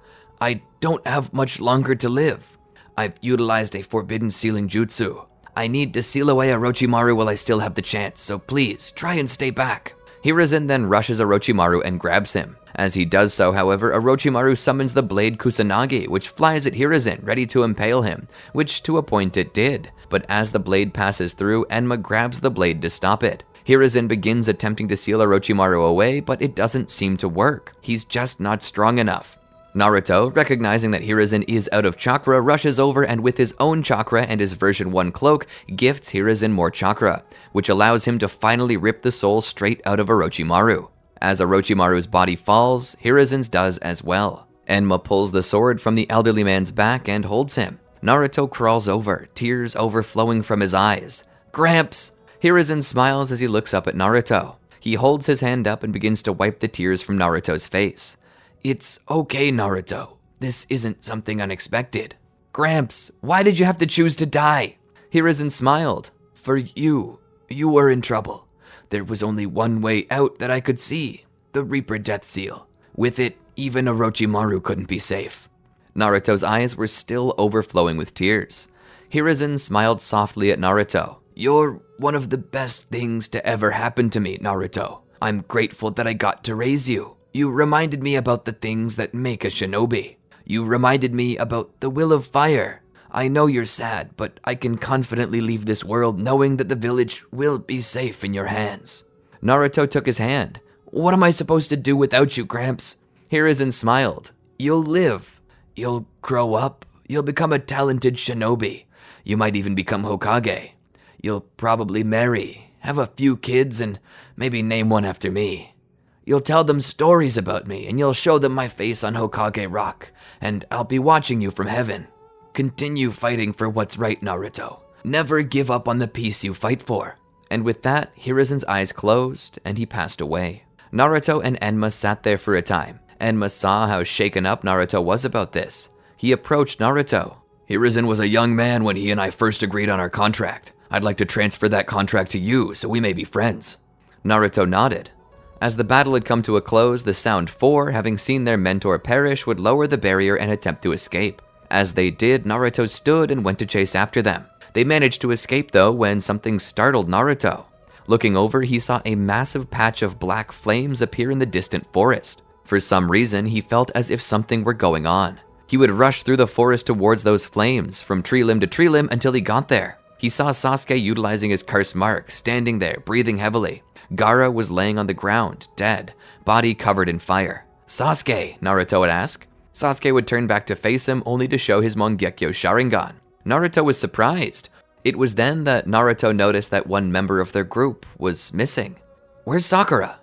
I don't have much longer to live. I've utilized a forbidden sealing jutsu. I need to seal away Orochimaru while I still have the chance, so please, try and stay back. Hiruzen then rushes Orochimaru and grabs him. As he does so, however, Orochimaru summons the blade Kusanagi, which flies at Hiruzen, ready to impale him, which to a point it did. But as the blade passes through, Enma grabs the blade to stop it. Hiruzen begins attempting to seal Orochimaru away, but it doesn't seem to work. He's just not strong enough. Naruto, recognizing that Hiruzen is out of chakra, rushes over and with his own chakra and his version 1 cloak, gifts Hiruzen more chakra, which allows him to finally rip the soul straight out of Orochimaru. As Orochimaru's body falls, Hiruzen's does as well. Enma pulls the sword from the elderly man's back and holds him. Naruto crawls over, tears overflowing from his eyes. Gramps! Hiruzen smiles as he looks up at Naruto. He holds his hand up and begins to wipe the tears from Naruto's face. It's okay, Naruto. This isn't something unexpected. Gramps, why did you have to choose to die? Hiruzen smiled. For you were in trouble. There was only one way out that I could see, the Reaper Death Seal. With it, even Orochimaru couldn't be safe. Naruto's eyes were still overflowing with tears. Hiruzen smiled softly at Naruto. You're one of the best things to ever happen to me, Naruto. I'm grateful that I got to raise you. You reminded me about the things that make a shinobi. You reminded me about the will of fire. I know you're sad, but I can confidently leave this world knowing that the village will be safe in your hands. Naruto took his hand. What am I supposed to do without you, Gramps? Hiruzen smiled. You'll live. You'll grow up. You'll become a talented shinobi. You might even become Hokage. You'll probably marry, have a few kids, and maybe name one after me. You'll tell them stories about me, and you'll show them my face on Hokage Rock, and I'll be watching you from heaven. Continue fighting for what's right, Naruto. Never give up on the peace you fight for. And with that, Hiruzen's eyes closed, and he passed away. Naruto and Enma sat there for a time. Enma saw how shaken up Naruto was about this. He approached Naruto. Hiruzen was a young man when he and I first agreed on our contract. I'd like to transfer that contract to you, so we may be friends. Naruto nodded. As the battle had come to a close, the Sound Four, having seen their mentor perish, would lower the barrier and attempt to escape. As they did, Naruto stood and went to chase after them. They managed to escape though when something startled Naruto. Looking over, he saw a massive patch of black flames appear in the distant forest. For some reason, he felt as if something were going on. He would rush through the forest towards those flames, from tree limb to tree limb until he got there. He saw Sasuke utilizing his curse mark, standing there, breathing heavily. Gaara was laying on the ground, dead, body covered in fire. "Sasuke," Naruto would ask. Sasuke would turn back to face him, only to show his Mangekyo Sharingan. Naruto was surprised. It was then that Naruto noticed that one member of their group was missing. "Where's Sakura?"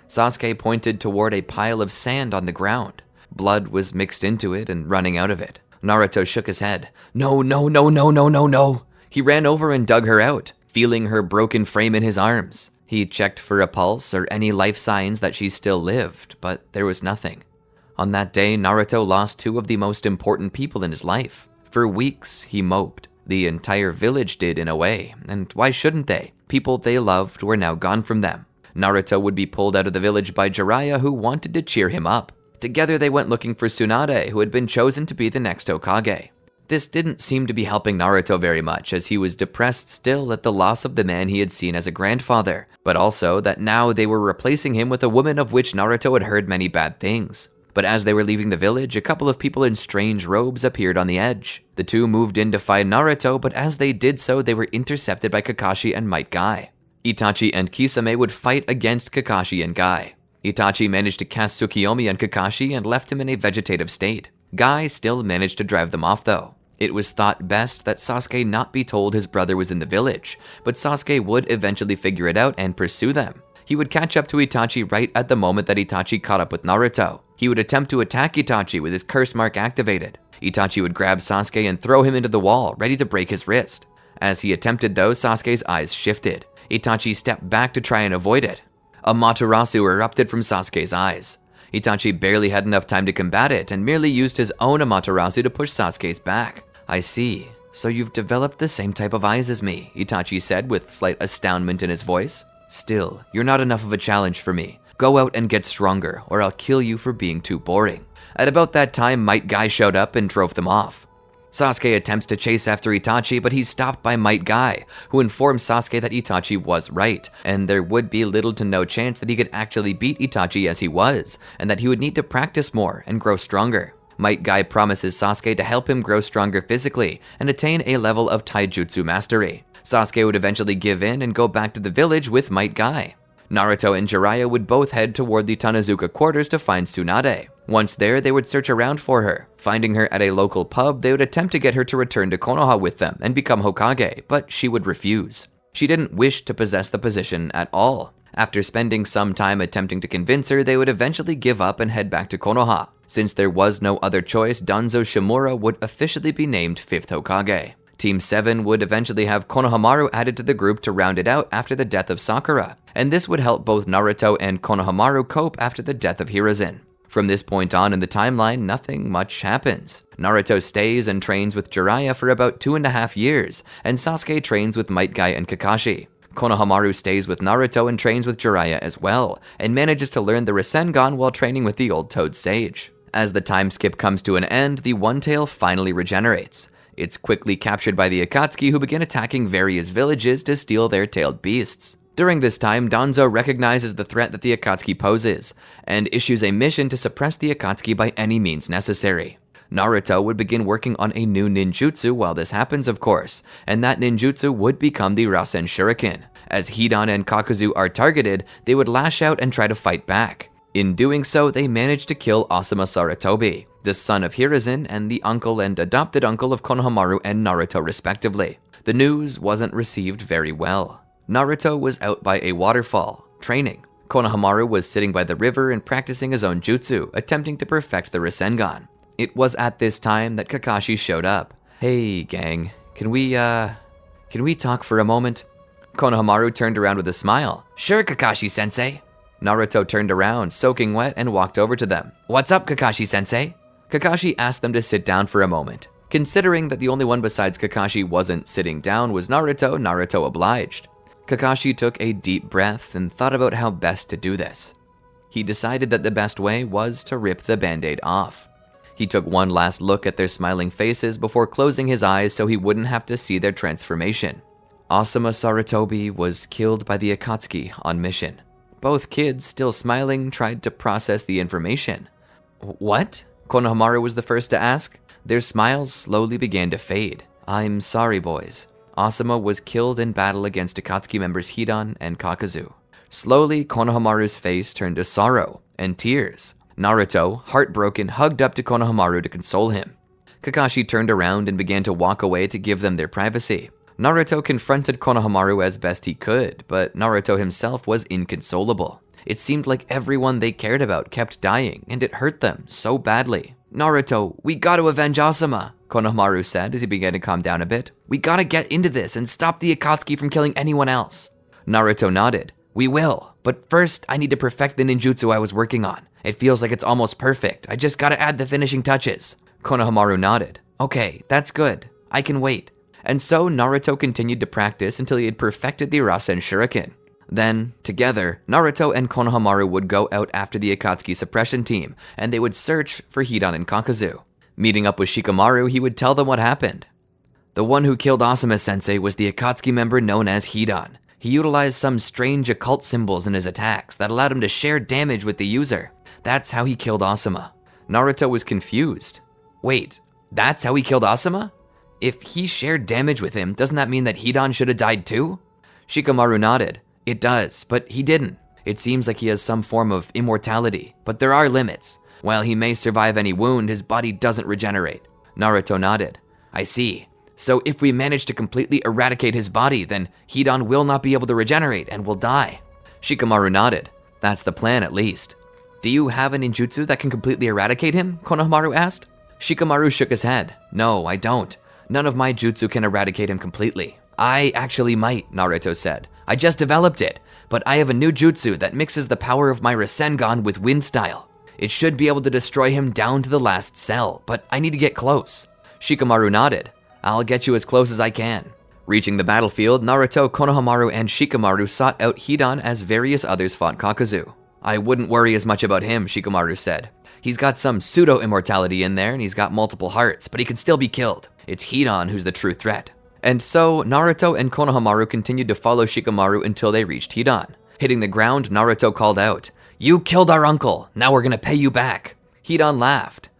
Sasuke pointed toward a pile of sand on the ground. Blood was mixed into it and running out of it. Naruto shook his head. No, no, no, no, no, no, no. He ran over and dug her out, feeling her broken frame in his arms. He checked for a pulse or any life signs that she still lived, but there was nothing. On that day, Naruto lost two of the most important people in his life. For weeks, he moped. The entire village did in a way, and why shouldn't they? People they loved were now gone from them. Naruto would be pulled out of the village by Jiraiya, who wanted to cheer him up. Together they went looking for Tsunade, who had been chosen to be the next Hokage. This didn't seem to be helping Naruto very much, as he was depressed still at the loss of the man he had seen as a grandfather, but also that now they were replacing him with a woman of which Naruto had heard many bad things. But as they were leaving the village, a couple of people in strange robes appeared on the edge. The two moved in to find Naruto, but as they did so, they were intercepted by Kakashi and Might Guy. Itachi and Kisame would fight against Kakashi and Guy. Itachi managed to cast Tsukiyomi on Kakashi and left him in a vegetative state. Guy still managed to drive them off though. It was thought best that Sasuke not be told his brother was in the village, but Sasuke would eventually figure it out and pursue them. He would catch up to Itachi right at the moment that Itachi caught up with Naruto. He would attempt to attack Itachi with his curse mark activated. Itachi would grab Sasuke and throw him into the wall, ready to break his wrist. As he attempted though, Sasuke's eyes shifted. Itachi stepped back to try and avoid it. Amaterasu erupted from Sasuke's eyes. Itachi barely had enough time to combat it and merely used his own Amaterasu to push Sasuke's back. "I see. So you've developed the same type of eyes as me," Itachi said with slight astoundment in his voice. "Still, you're not enough of a challenge for me. Go out and get stronger, or I'll kill you for being too boring." At about that time, Might Guy showed up and drove them off. Sasuke attempts to chase after Itachi, but he's stopped by Might Guy, who informs Sasuke that Itachi was right, and there would be little to no chance that he could actually beat Itachi as he was, and that he would need to practice more and grow stronger. Might Guy promises Sasuke to help him grow stronger physically and attain a level of taijutsu mastery. Sasuke would eventually give in and go back to the village with Might Guy. Naruto and Jiraiya would both head toward the Tanazuka quarters to find Tsunade. Once there, they would search around for her. Finding her at a local pub, they would attempt to get her to return to Konoha with them and become Hokage, but she would refuse. She didn't wish to possess the position at all. After spending some time attempting to convince her, they would eventually give up and head back to Konoha. Since there was no other choice, Danzo Shimura would officially be named 5th Hokage. Team 7 would eventually have Konohamaru added to the group to round it out after the death of Sakura, and this would help both Naruto and Konohamaru cope after the death of Hiruzen. From this point on in the timeline, nothing much happens. Naruto stays and trains with Jiraiya for about 2.5 years, and Sasuke trains with Might Guy and Kakashi. Konohamaru stays with Naruto and trains with Jiraiya as well, and manages to learn the Rasengan while training with the old Toad Sage. As the time skip comes to an end, the One Tail finally regenerates. It's quickly captured by the Akatsuki, who begin attacking various villages to steal their tailed beasts. During this time, Danzo recognizes the threat that the Akatsuki poses, and issues a mission to suppress the Akatsuki by any means necessary. Naruto would begin working on a new ninjutsu while this happens, of course, and that ninjutsu would become the Rasen Shuriken. As Hidan and Kakuzu are targeted, they would lash out and try to fight back. In doing so, they managed to kill Asuma Sarutobi, the son of Hiruzen and the uncle and adopted uncle of Konohamaru and Naruto respectively. The news wasn't received very well. Naruto was out by a waterfall, training. Konohamaru was sitting by the river and practicing his own jutsu, attempting to perfect the Rasengan. It was at this time that Kakashi showed up. "Hey gang, can we talk for a moment?" Konohamaru turned around with a smile. "Sure, Kakashi-sensei." Naruto turned around, soaking wet, and walked over to them. "What's up, Kakashi-sensei?" Kakashi asked them to sit down for a moment. Considering that the only one besides Kakashi wasn't sitting down was Naruto, Naruto obliged. Kakashi took a deep breath and thought about how best to do this. He decided that the best way was to rip the band-aid off. He took one last look at their smiling faces before closing his eyes so he wouldn't have to see their transformation. Asuma Sarutobi was killed by the Akatsuki on mission. Both kids, still smiling, tried to process the information. What? Konohamaru was the first to ask. Their smiles slowly began to fade. I'm sorry, boys. Asuma was killed in battle against Akatsuki members Hidan and Kakazu. Slowly, Konohamaru's face turned to sorrow and tears. Naruto, heartbroken, hugged up to Konohamaru to console him. Kakashi turned around and began to walk away to give them their privacy. Naruto confronted Konohamaru as best he could, but Naruto himself was inconsolable. It seemed like everyone they cared about kept dying, and it hurt them so badly. Naruto, we gotta avenge Asuma, Konohamaru said as he began to calm down a bit. We gotta get into this and stop the Akatsuki from killing anyone else. Naruto nodded. We will, but first I need to perfect the ninjutsu I was working on. It feels like it's almost perfect. I just gotta add the finishing touches. Konohamaru nodded. Okay, that's good. I can wait. And so Naruto continued to practice until he had perfected the Rasen Shuriken. Then, together, Naruto and Konohamaru would go out after the Akatsuki suppression team, and they would search for Hidan and Kakazu. Meeting up with Shikamaru, he would tell them what happened. The one who killed Asuma-sensei was the Akatsuki member known as Hidan. He utilized some strange occult symbols in his attacks that allowed him to share damage with the user. That's how he killed Asuma. Naruto was confused. Wait, that's how he killed Asuma? If he shared damage with him, doesn't that mean that Hidan should have died too? Shikamaru nodded. It does, but he didn't. It seems like he has some form of immortality, but there are limits. While he may survive any wound, his body doesn't regenerate. Naruto nodded. I see. So if we manage to completely eradicate his body, then Hidan will not be able to regenerate and will die. Shikamaru nodded. That's the plan at least. Do you have a ninjutsu that can completely eradicate him? Konohamaru asked. Shikamaru shook his head. No, I don't. None of my jutsu can eradicate him completely. I actually might, Naruto said. I just developed it, but I have a new jutsu that mixes the power of my Rasengan with wind style. It should be able to destroy him down to the last cell, but I need to get close. Shikamaru nodded. I'll get you as close as I can. Reaching the battlefield, Naruto, Konohamaru, and Shikamaru sought out Hidan as various others fought Kakazu. I wouldn't worry as much about him, Shikamaru said. He's got some pseudo-immortality in there and he's got multiple hearts, but he can still be killed. It's Hidan who's the true threat. And so, Naruto and Konohamaru continued to follow Shikamaru until they reached Hidan. Hitting the ground, Naruto called out, You killed our uncle, now we're gonna pay you back. Hidan laughed.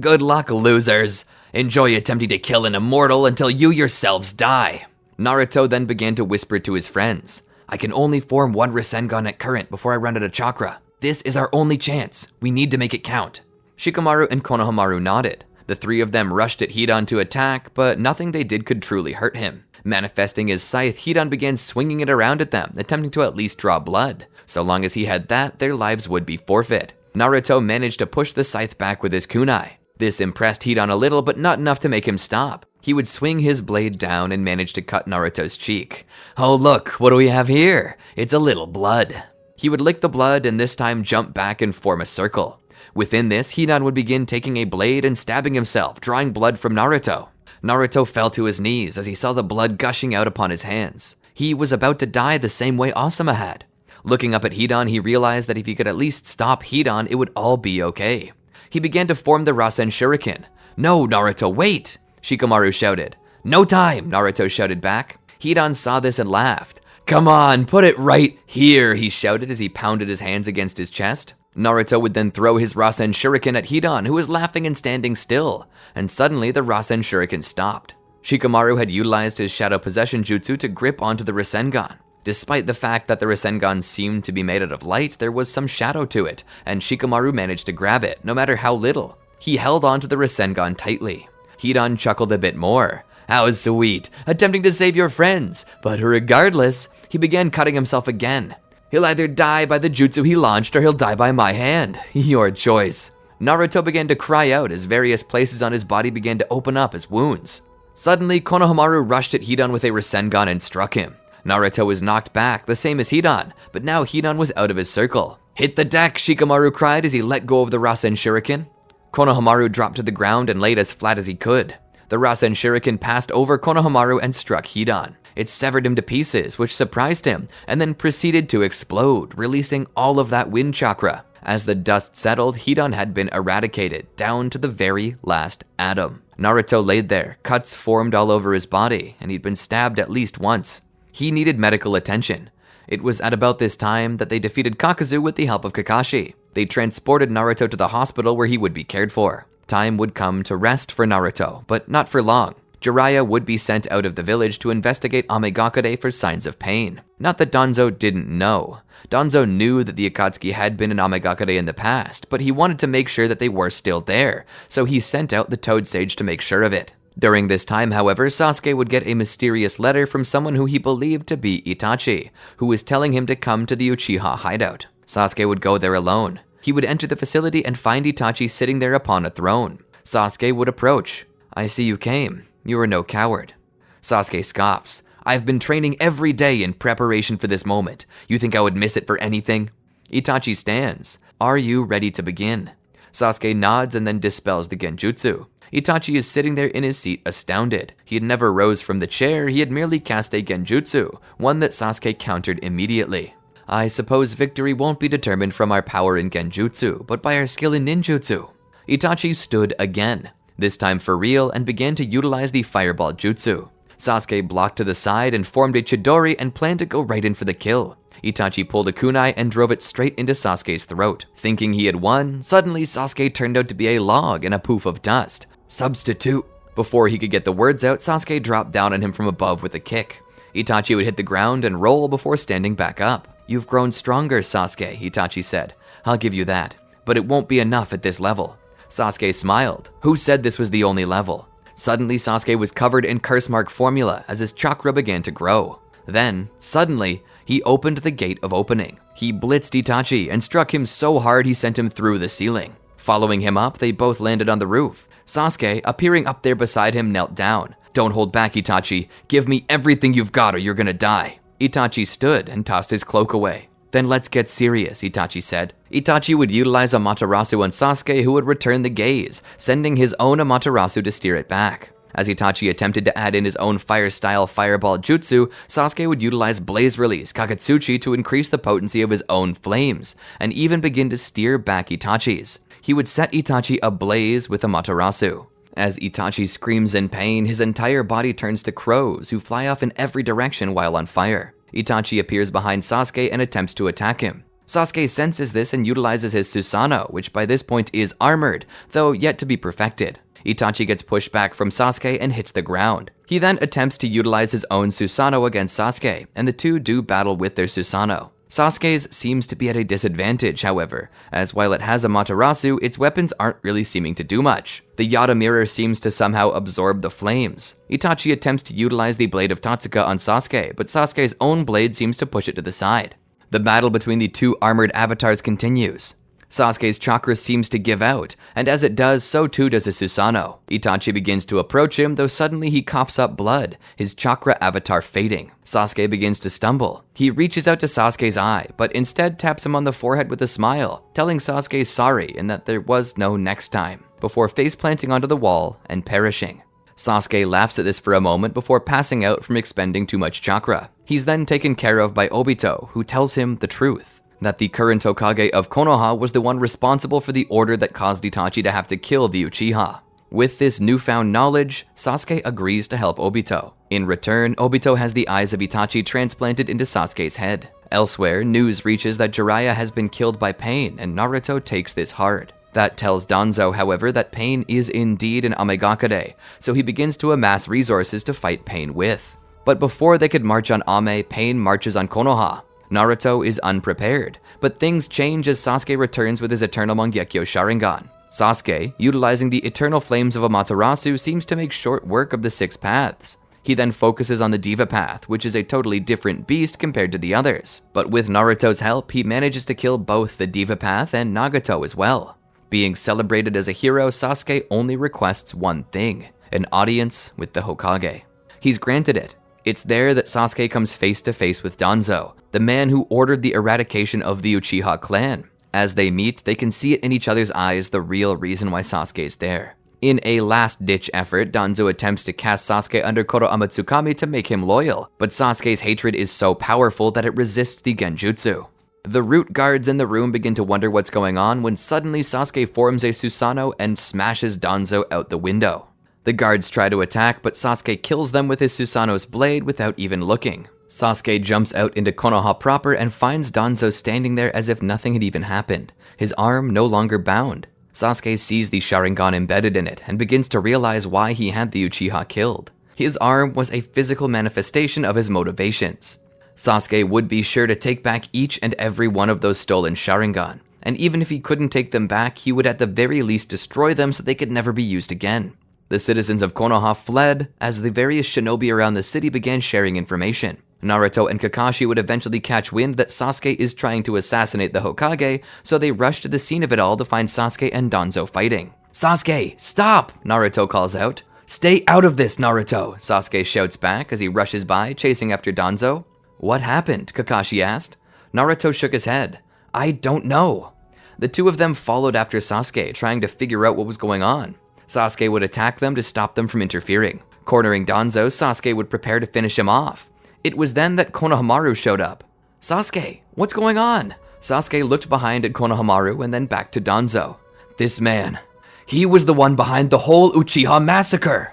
Good luck, losers. Enjoy attempting to kill an immortal until you yourselves die. Naruto then began to whisper to his friends. I can only form one Rasengan at current before I run out of chakra. This is our only chance. We need to make it count. Shikamaru and Konohamaru nodded. The three of them rushed at Hidan to attack, but nothing they did could truly hurt him. Manifesting his scythe, Hidan began swinging it around at them, attempting to at least draw blood. So long as he had that, their lives would be forfeit. Naruto managed to push the scythe back with his kunai. This impressed Hidan a little, but not enough to make him stop. He would swing his blade down and manage to cut Naruto's cheek. Oh look, what do we have here? It's a little blood. He would lick the blood and this time jump back and form a circle. Within this, Hidan would begin taking a blade and stabbing himself, drawing blood from Naruto. Naruto fell to his knees as he saw the blood gushing out upon his hands. He was about to die the same way Asuma had. Looking up at Hidan, he realized that if he could at least stop Hidan, it would all be okay. He began to form the Rasen Shuriken. No, Naruto, wait! Shikamaru shouted. No time, Naruto shouted back. Hidan saw this and laughed. Come on, put it right here, he shouted as he pounded his hands against his chest. Naruto would then throw his Rasen Shuriken at Hidan, who was laughing and standing still, and suddenly the Rasen Shuriken stopped. Shikamaru had utilized his Shadow Possession Jutsu to grip onto the Rasengan. Despite the fact that the Rasengan seemed to be made out of light, there was some shadow to it, and Shikamaru managed to grab it, no matter how little. He held onto the Rasengan tightly. Hidan chuckled a bit more. How sweet, attempting to save your friends, but regardless, he began cutting himself again. He'll either die by the jutsu he launched or he'll die by my hand. Your choice. Naruto began to cry out as various places on his body began to open up as wounds. Suddenly, Konohamaru rushed at Hidan with a Rasengan and struck him. Naruto was knocked back, the same as Hidan, but now Hidan was out of his circle. Hit the deck, Shikamaru cried as he let go of the Rasen Shuriken. Konohamaru dropped to the ground and laid as flat as he could. The Rasen Shuriken passed over Konohamaru and struck Hidan. It severed him to pieces, which surprised him, and then proceeded to explode, releasing all of that wind chakra. As the dust settled, Hidan had been eradicated, down to the very last atom. Naruto laid there, cuts formed all over his body, and he'd been stabbed at least once. He needed medical attention. It was at about this time that they defeated Kakuzu with the help of Kakashi. They transported Naruto to the hospital where he would be cared for. Time would come to rest for Naruto, but not for long. Jiraiya would be sent out of the village to investigate Amagakure for signs of pain. Not that Danzo didn't know. Danzo knew that the Akatsuki had been in Amagakure in the past, but he wanted to make sure that they were still there, so he sent out the Toad Sage to make sure of it. During this time, however, Sasuke would get a mysterious letter from someone who he believed to be Itachi, who was telling him to come to the Uchiha hideout. Sasuke would go there alone. He would enter the facility and find Itachi sitting there upon a throne. Sasuke would approach. "I see you came. You are no coward." Sasuke scoffs. "I've been training every day in preparation for this moment. You think I would miss it for anything?" Itachi stands. "Are you ready to begin?" Sasuke nods and then dispels the genjutsu. Itachi is sitting there in his seat astounded. He had never rose from the chair, he had merely cast a genjutsu, one that Sasuke countered immediately. "I suppose victory won't be determined from our power in genjutsu, but by our skill in ninjutsu." Itachi stood again, this time for real, and began to utilize the fireball jutsu. Sasuke blocked to the side and formed a Chidori and planned to go right in for the kill. Itachi pulled a kunai and drove it straight into Sasuke's throat. Thinking he had won, suddenly Sasuke turned out to be a log and a poof of dust. "Substitute." Before he could get the words out, Sasuke dropped down on him from above with a kick. Itachi would hit the ground and roll before standing back up. "You've grown stronger, Sasuke," Itachi said. "I'll give you that. But it won't be enough at this level." Sasuke smiled. Who said this was the only level? Suddenly, Sasuke was covered in curse mark formula as his chakra began to grow. Then, suddenly, he opened the gate of opening. He blitzed Itachi and struck him so hard he sent him through the ceiling. Following him up, they both landed on the roof. Sasuke, appearing up there beside him, knelt down. "Don't hold back, Itachi. Give me everything you've got or you're gonna die." Itachi stood and tossed his cloak away. "Then let's get serious," Itachi said. Itachi would utilize Amaterasu on Sasuke, who would return the gaze, sending his own Amaterasu to steer it back. As Itachi attempted to add in his own fire-style fireball jutsu, Sasuke would utilize Blaze Release Kakatsuchi to increase the potency of his own flames, and even begin to steer back Itachi's. He would set Itachi ablaze with Amaterasu. As Itachi screams in pain, his entire body turns to crows who fly off in every direction while on fire. Itachi appears behind Sasuke and attempts to attack him. Sasuke senses this and utilizes his Susanoo, which by this point is armored, though yet to be perfected. Itachi gets pushed back from Sasuke and hits the ground. He then attempts to utilize his own Susanoo against Sasuke, and the two do battle with their Susanoo. Sasuke's seems to be at a disadvantage, however, as while it has Amaterasu, its weapons aren't really seeming to do much. The Yata mirror seems to somehow absorb the flames. Itachi attempts to utilize the blade of Tatsuka on Sasuke, but Sasuke's own blade seems to push it to the side. The battle between the two armored avatars continues. Sasuke's chakra seems to give out, and as it does, so too does his Susanoo. Itachi begins to approach him, though suddenly he coughs up blood, his chakra avatar fading. Sasuke begins to stumble. He reaches out to Sasuke's eye, but instead taps him on the forehead with a smile, telling Sasuke sorry and that there was no next time, before face-planting onto the wall and perishing. Sasuke laughs at this for a moment before passing out from expending too much chakra. He's then taken care of by Obito, who tells him the truth. That the current Hokage of Konoha was the one responsible for the order that caused Itachi to have to kill the Uchiha. With this newfound knowledge, Sasuke agrees to help Obito. In return, Obito has the eyes of Itachi transplanted into Sasuke's head. Elsewhere, news reaches that Jiraiya has been killed by Pain, and Naruto takes this hard. That tells Danzo, however, that Pain is indeed an Amagakure, so he begins to amass resources to fight Pain with. But before they could march on Ame, Pain marches on Konoha. Naruto is unprepared, but things change as Sasuke returns with his Eternal Mangekyo Sharingan. Sasuke, utilizing the Eternal Flames of Amaterasu, seems to make short work of the 6 paths. He then focuses on the Diva Path, which is a totally different beast compared to the others. But with Naruto's help, he manages to kill both the Diva Path and Nagato as well. Being celebrated as a hero, Sasuke only requests one thing: an audience with the Hokage. He's granted it. It's there that Sasuke comes face to face with Danzo, the man who ordered the eradication of the Uchiha clan. As they meet, they can see it in each other's eyes the real reason why Sasuke's there. In a last-ditch effort, Danzo attempts to cast Sasuke under Koro Amatsukami to make him loyal, but Sasuke's hatred is so powerful that it resists the genjutsu. The root guards in the room begin to wonder what's going on when suddenly Sasuke forms a Susanoo and smashes Danzo out the window. The guards try to attack, but Sasuke kills them with his Susanoo's blade without even looking. Sasuke jumps out into Konoha proper and finds Danzo standing there as if nothing had even happened, his arm no longer bound. Sasuke sees the Sharingan embedded in it and begins to realize why he had the Uchiha killed. His arm was a physical manifestation of his motivations. Sasuke would be sure to take back each and every one of those stolen Sharingan, and even if he couldn't take them back, he would at the very least destroy them so they could never be used again. The citizens of Konoha fled as the various shinobi around the city began sharing information. Naruto and Kakashi would eventually catch wind that Sasuke is trying to assassinate the Hokage, so they rush to the scene of it all to find Sasuke and Danzo fighting. "Sasuke, stop!" Naruto calls out. "Stay out of this, Naruto!" Sasuke shouts back as he rushes by, chasing after Danzo. "What happened?" Kakashi asked. Naruto shook his head. "I don't know." The two of them followed after Sasuke, trying to figure out what was going on. Sasuke would attack them to stop them from interfering. Cornering Danzo, Sasuke would prepare to finish him off. It was then that Konohamaru showed up. "Sasuke, what's going on?" Sasuke looked behind at Konohamaru and then back to Danzo. "This man, he was the one behind the whole Uchiha massacre."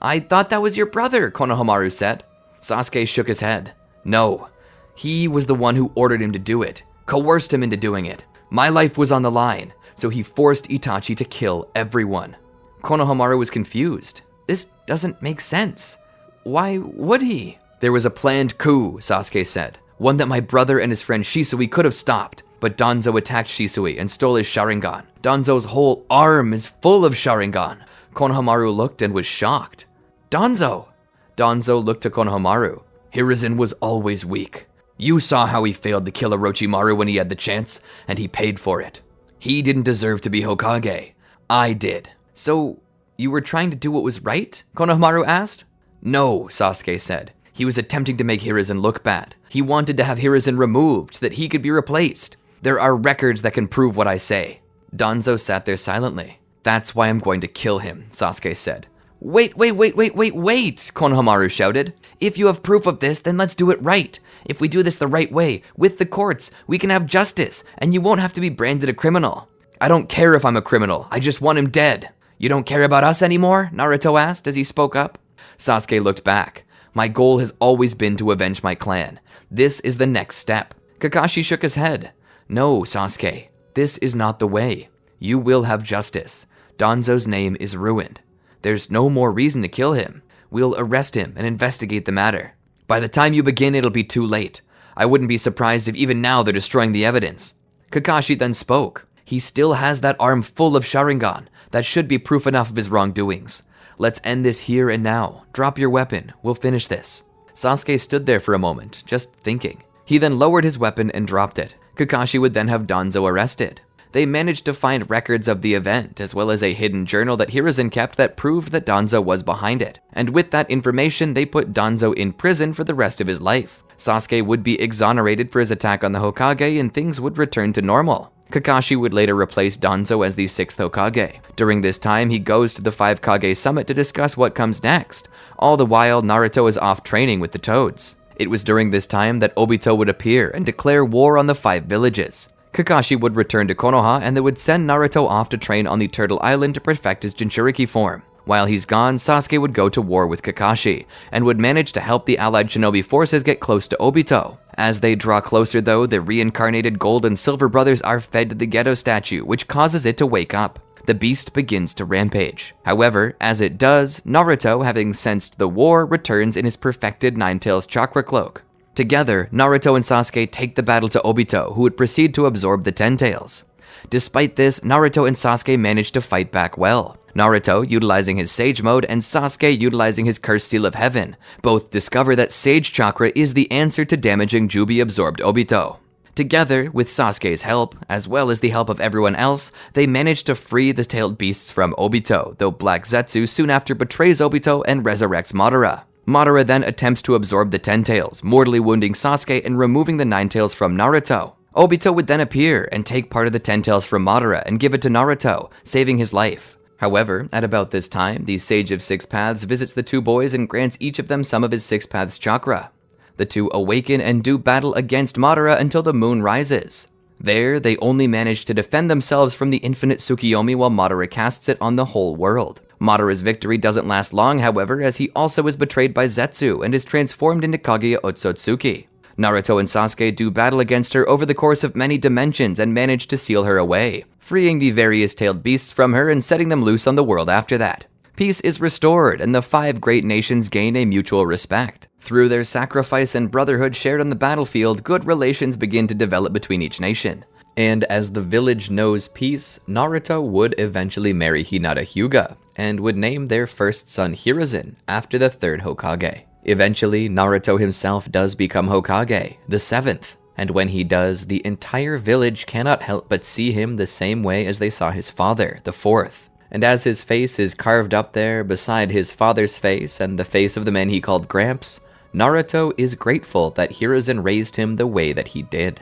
"I thought that was your brother," Konohamaru said. Sasuke shook his head. "No, he was the one who ordered him to do it, coerced him into doing it. My life was on the line, so he forced Itachi to kill everyone." Konohamaru was confused. This doesn't make sense. Why would he? "There was a planned coup," Sasuke said. "One that my brother and his friend Shisui could have stopped. But Danzo attacked Shisui and stole his Sharingan. Danzo's whole arm is full of Sharingan." Konohamaru looked and was shocked. "Danzo!" Danzo looked to Konohamaru. "Hiruzen was always weak. You saw how he failed to kill Orochimaru when he had the chance, and he paid for it. He didn't deserve to be Hokage. I did." "So, you were trying to do what was right?" Konohamaru asked. "No," Sasuke said. "He was attempting to make Hiruzen look bad. He wanted to have Hiruzen removed so that he could be replaced. There are records that can prove what I say." Danzo sat there silently. "That's why I'm going to kill him," Sasuke said. Wait, Konohamaru shouted. "If you have proof of this, then let's do it right. If we do this the right way, with the courts, we can have justice, and you won't have to be branded a criminal." "I don't care if I'm a criminal, I just want him dead." "You don't care about us anymore?" Naruto asked as he spoke up. Sasuke looked back. "My goal has always been to avenge my clan. This is the next step." Kakashi shook his head. "No, Sasuke, this is not the way. You will have justice. Danzo's name is ruined. There's no more reason to kill him. We'll arrest him and investigate the matter. By the time you begin, it'll be too late. I wouldn't be surprised if even now they're destroying the evidence." Kakashi then spoke. "He still has that arm full of Sharingan. That should be proof enough of his wrongdoings. Let's end this here and now. Drop your weapon. We'll finish this." Sasuke stood there for a moment, just thinking. He then lowered his weapon and dropped it. Kakashi would then have Danzo arrested. They managed to find records of the event, as well as a hidden journal that Hiruzen kept that proved that Danzo was behind it. And with that information, they put Danzo in prison for the rest of his life. Sasuke would be exonerated for his attack on the Hokage, and things would return to normal. Kakashi would later replace Danzo as the 6th Hokage. During this time, he goes to the 5 Kage summit to discuss what comes next. All the while, Naruto is off training with the Toads. It was during this time that Obito would appear and declare war on the 5 villages. Kakashi would return to Konoha and they would send Naruto off to train on the Turtle Island to perfect his Jinchuriki form. While he's gone, Sasuke would go to war with Kakashi, and would manage to help the allied shinobi forces get close to Obito. As they draw closer though, the reincarnated Gold and Silver brothers are fed to the Geto statue, which causes it to wake up. The beast begins to rampage. However, as it does, Naruto, having sensed the war, returns in his perfected Nine-Tails chakra cloak. Together, Naruto and Sasuke take the battle to Obito, who would proceed to absorb the Ten-Tails. Despite this, Naruto and Sasuke manage to fight back well. Naruto utilizing his Sage mode and Sasuke utilizing his Cursed Seal of Heaven. Both discover that Sage Chakra is the answer to damaging Jubi-absorbed Obito. Together, with Sasuke's help, as well as the help of everyone else, they manage to free the tailed beasts from Obito, though Black Zetsu soon after betrays Obito and resurrects Madara. Madara then attempts to absorb the Ten-Tails, mortally wounding Sasuke and removing the Nine-Tails from Naruto. Obito would then appear and take part of the Ten-Tails from Madara and give it to Naruto, saving his life. However, at about this time, the Sage of Six Paths visits the two boys and grants each of them some of his Six Paths chakra. The two awaken and do battle against Madara until the moon rises. There, they only manage to defend themselves from the infinite Tsukiyomi while Madara casts it on the whole world. Madara's victory doesn't last long, however, as he also is betrayed by Zetsu and is transformed into Kaguya Otsutsuki. Naruto and Sasuke do battle against her over the course of many dimensions and manage to seal her away, freeing the various tailed beasts from her and setting them loose on the world after that. Peace is restored, and the 5 great nations gain a mutual respect. Through their sacrifice and brotherhood shared on the battlefield, good relations begin to develop between each nation. And as the village knows peace, Naruto would eventually marry Hinata Hyuga, and would name their first son Hiruzen after the 3rd Hokage. Eventually, Naruto himself does become Hokage, the 7th, and when he does, the entire village cannot help but see him the same way as they saw his father, the 4th. And as his face is carved up there beside his father's face and the face of the man he called Gramps, Naruto is grateful that Hiruzen raised him the way that he did.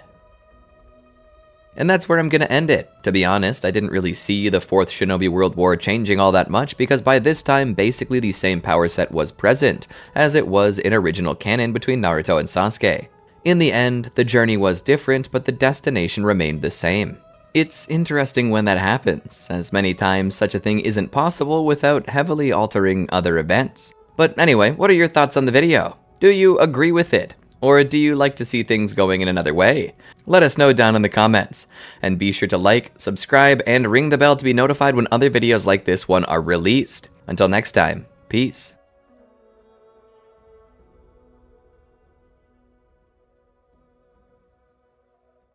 And that's where I'm gonna end it. To be honest, I didn't really see the 4th Shinobi World War changing all that much because by this time, basically the same power set was present as it was in original canon between Naruto and Sasuke. In the end, the journey was different, but the destination remained the same. It's interesting when that happens, as many times such a thing isn't possible without heavily altering other events. But anyway, what are your thoughts on the video? Do you agree with it? Or do you like to see things going in another way? Let us know down in the comments. And be sure to like, subscribe, and ring the bell to be notified when other videos like this one are released. Until next time, peace.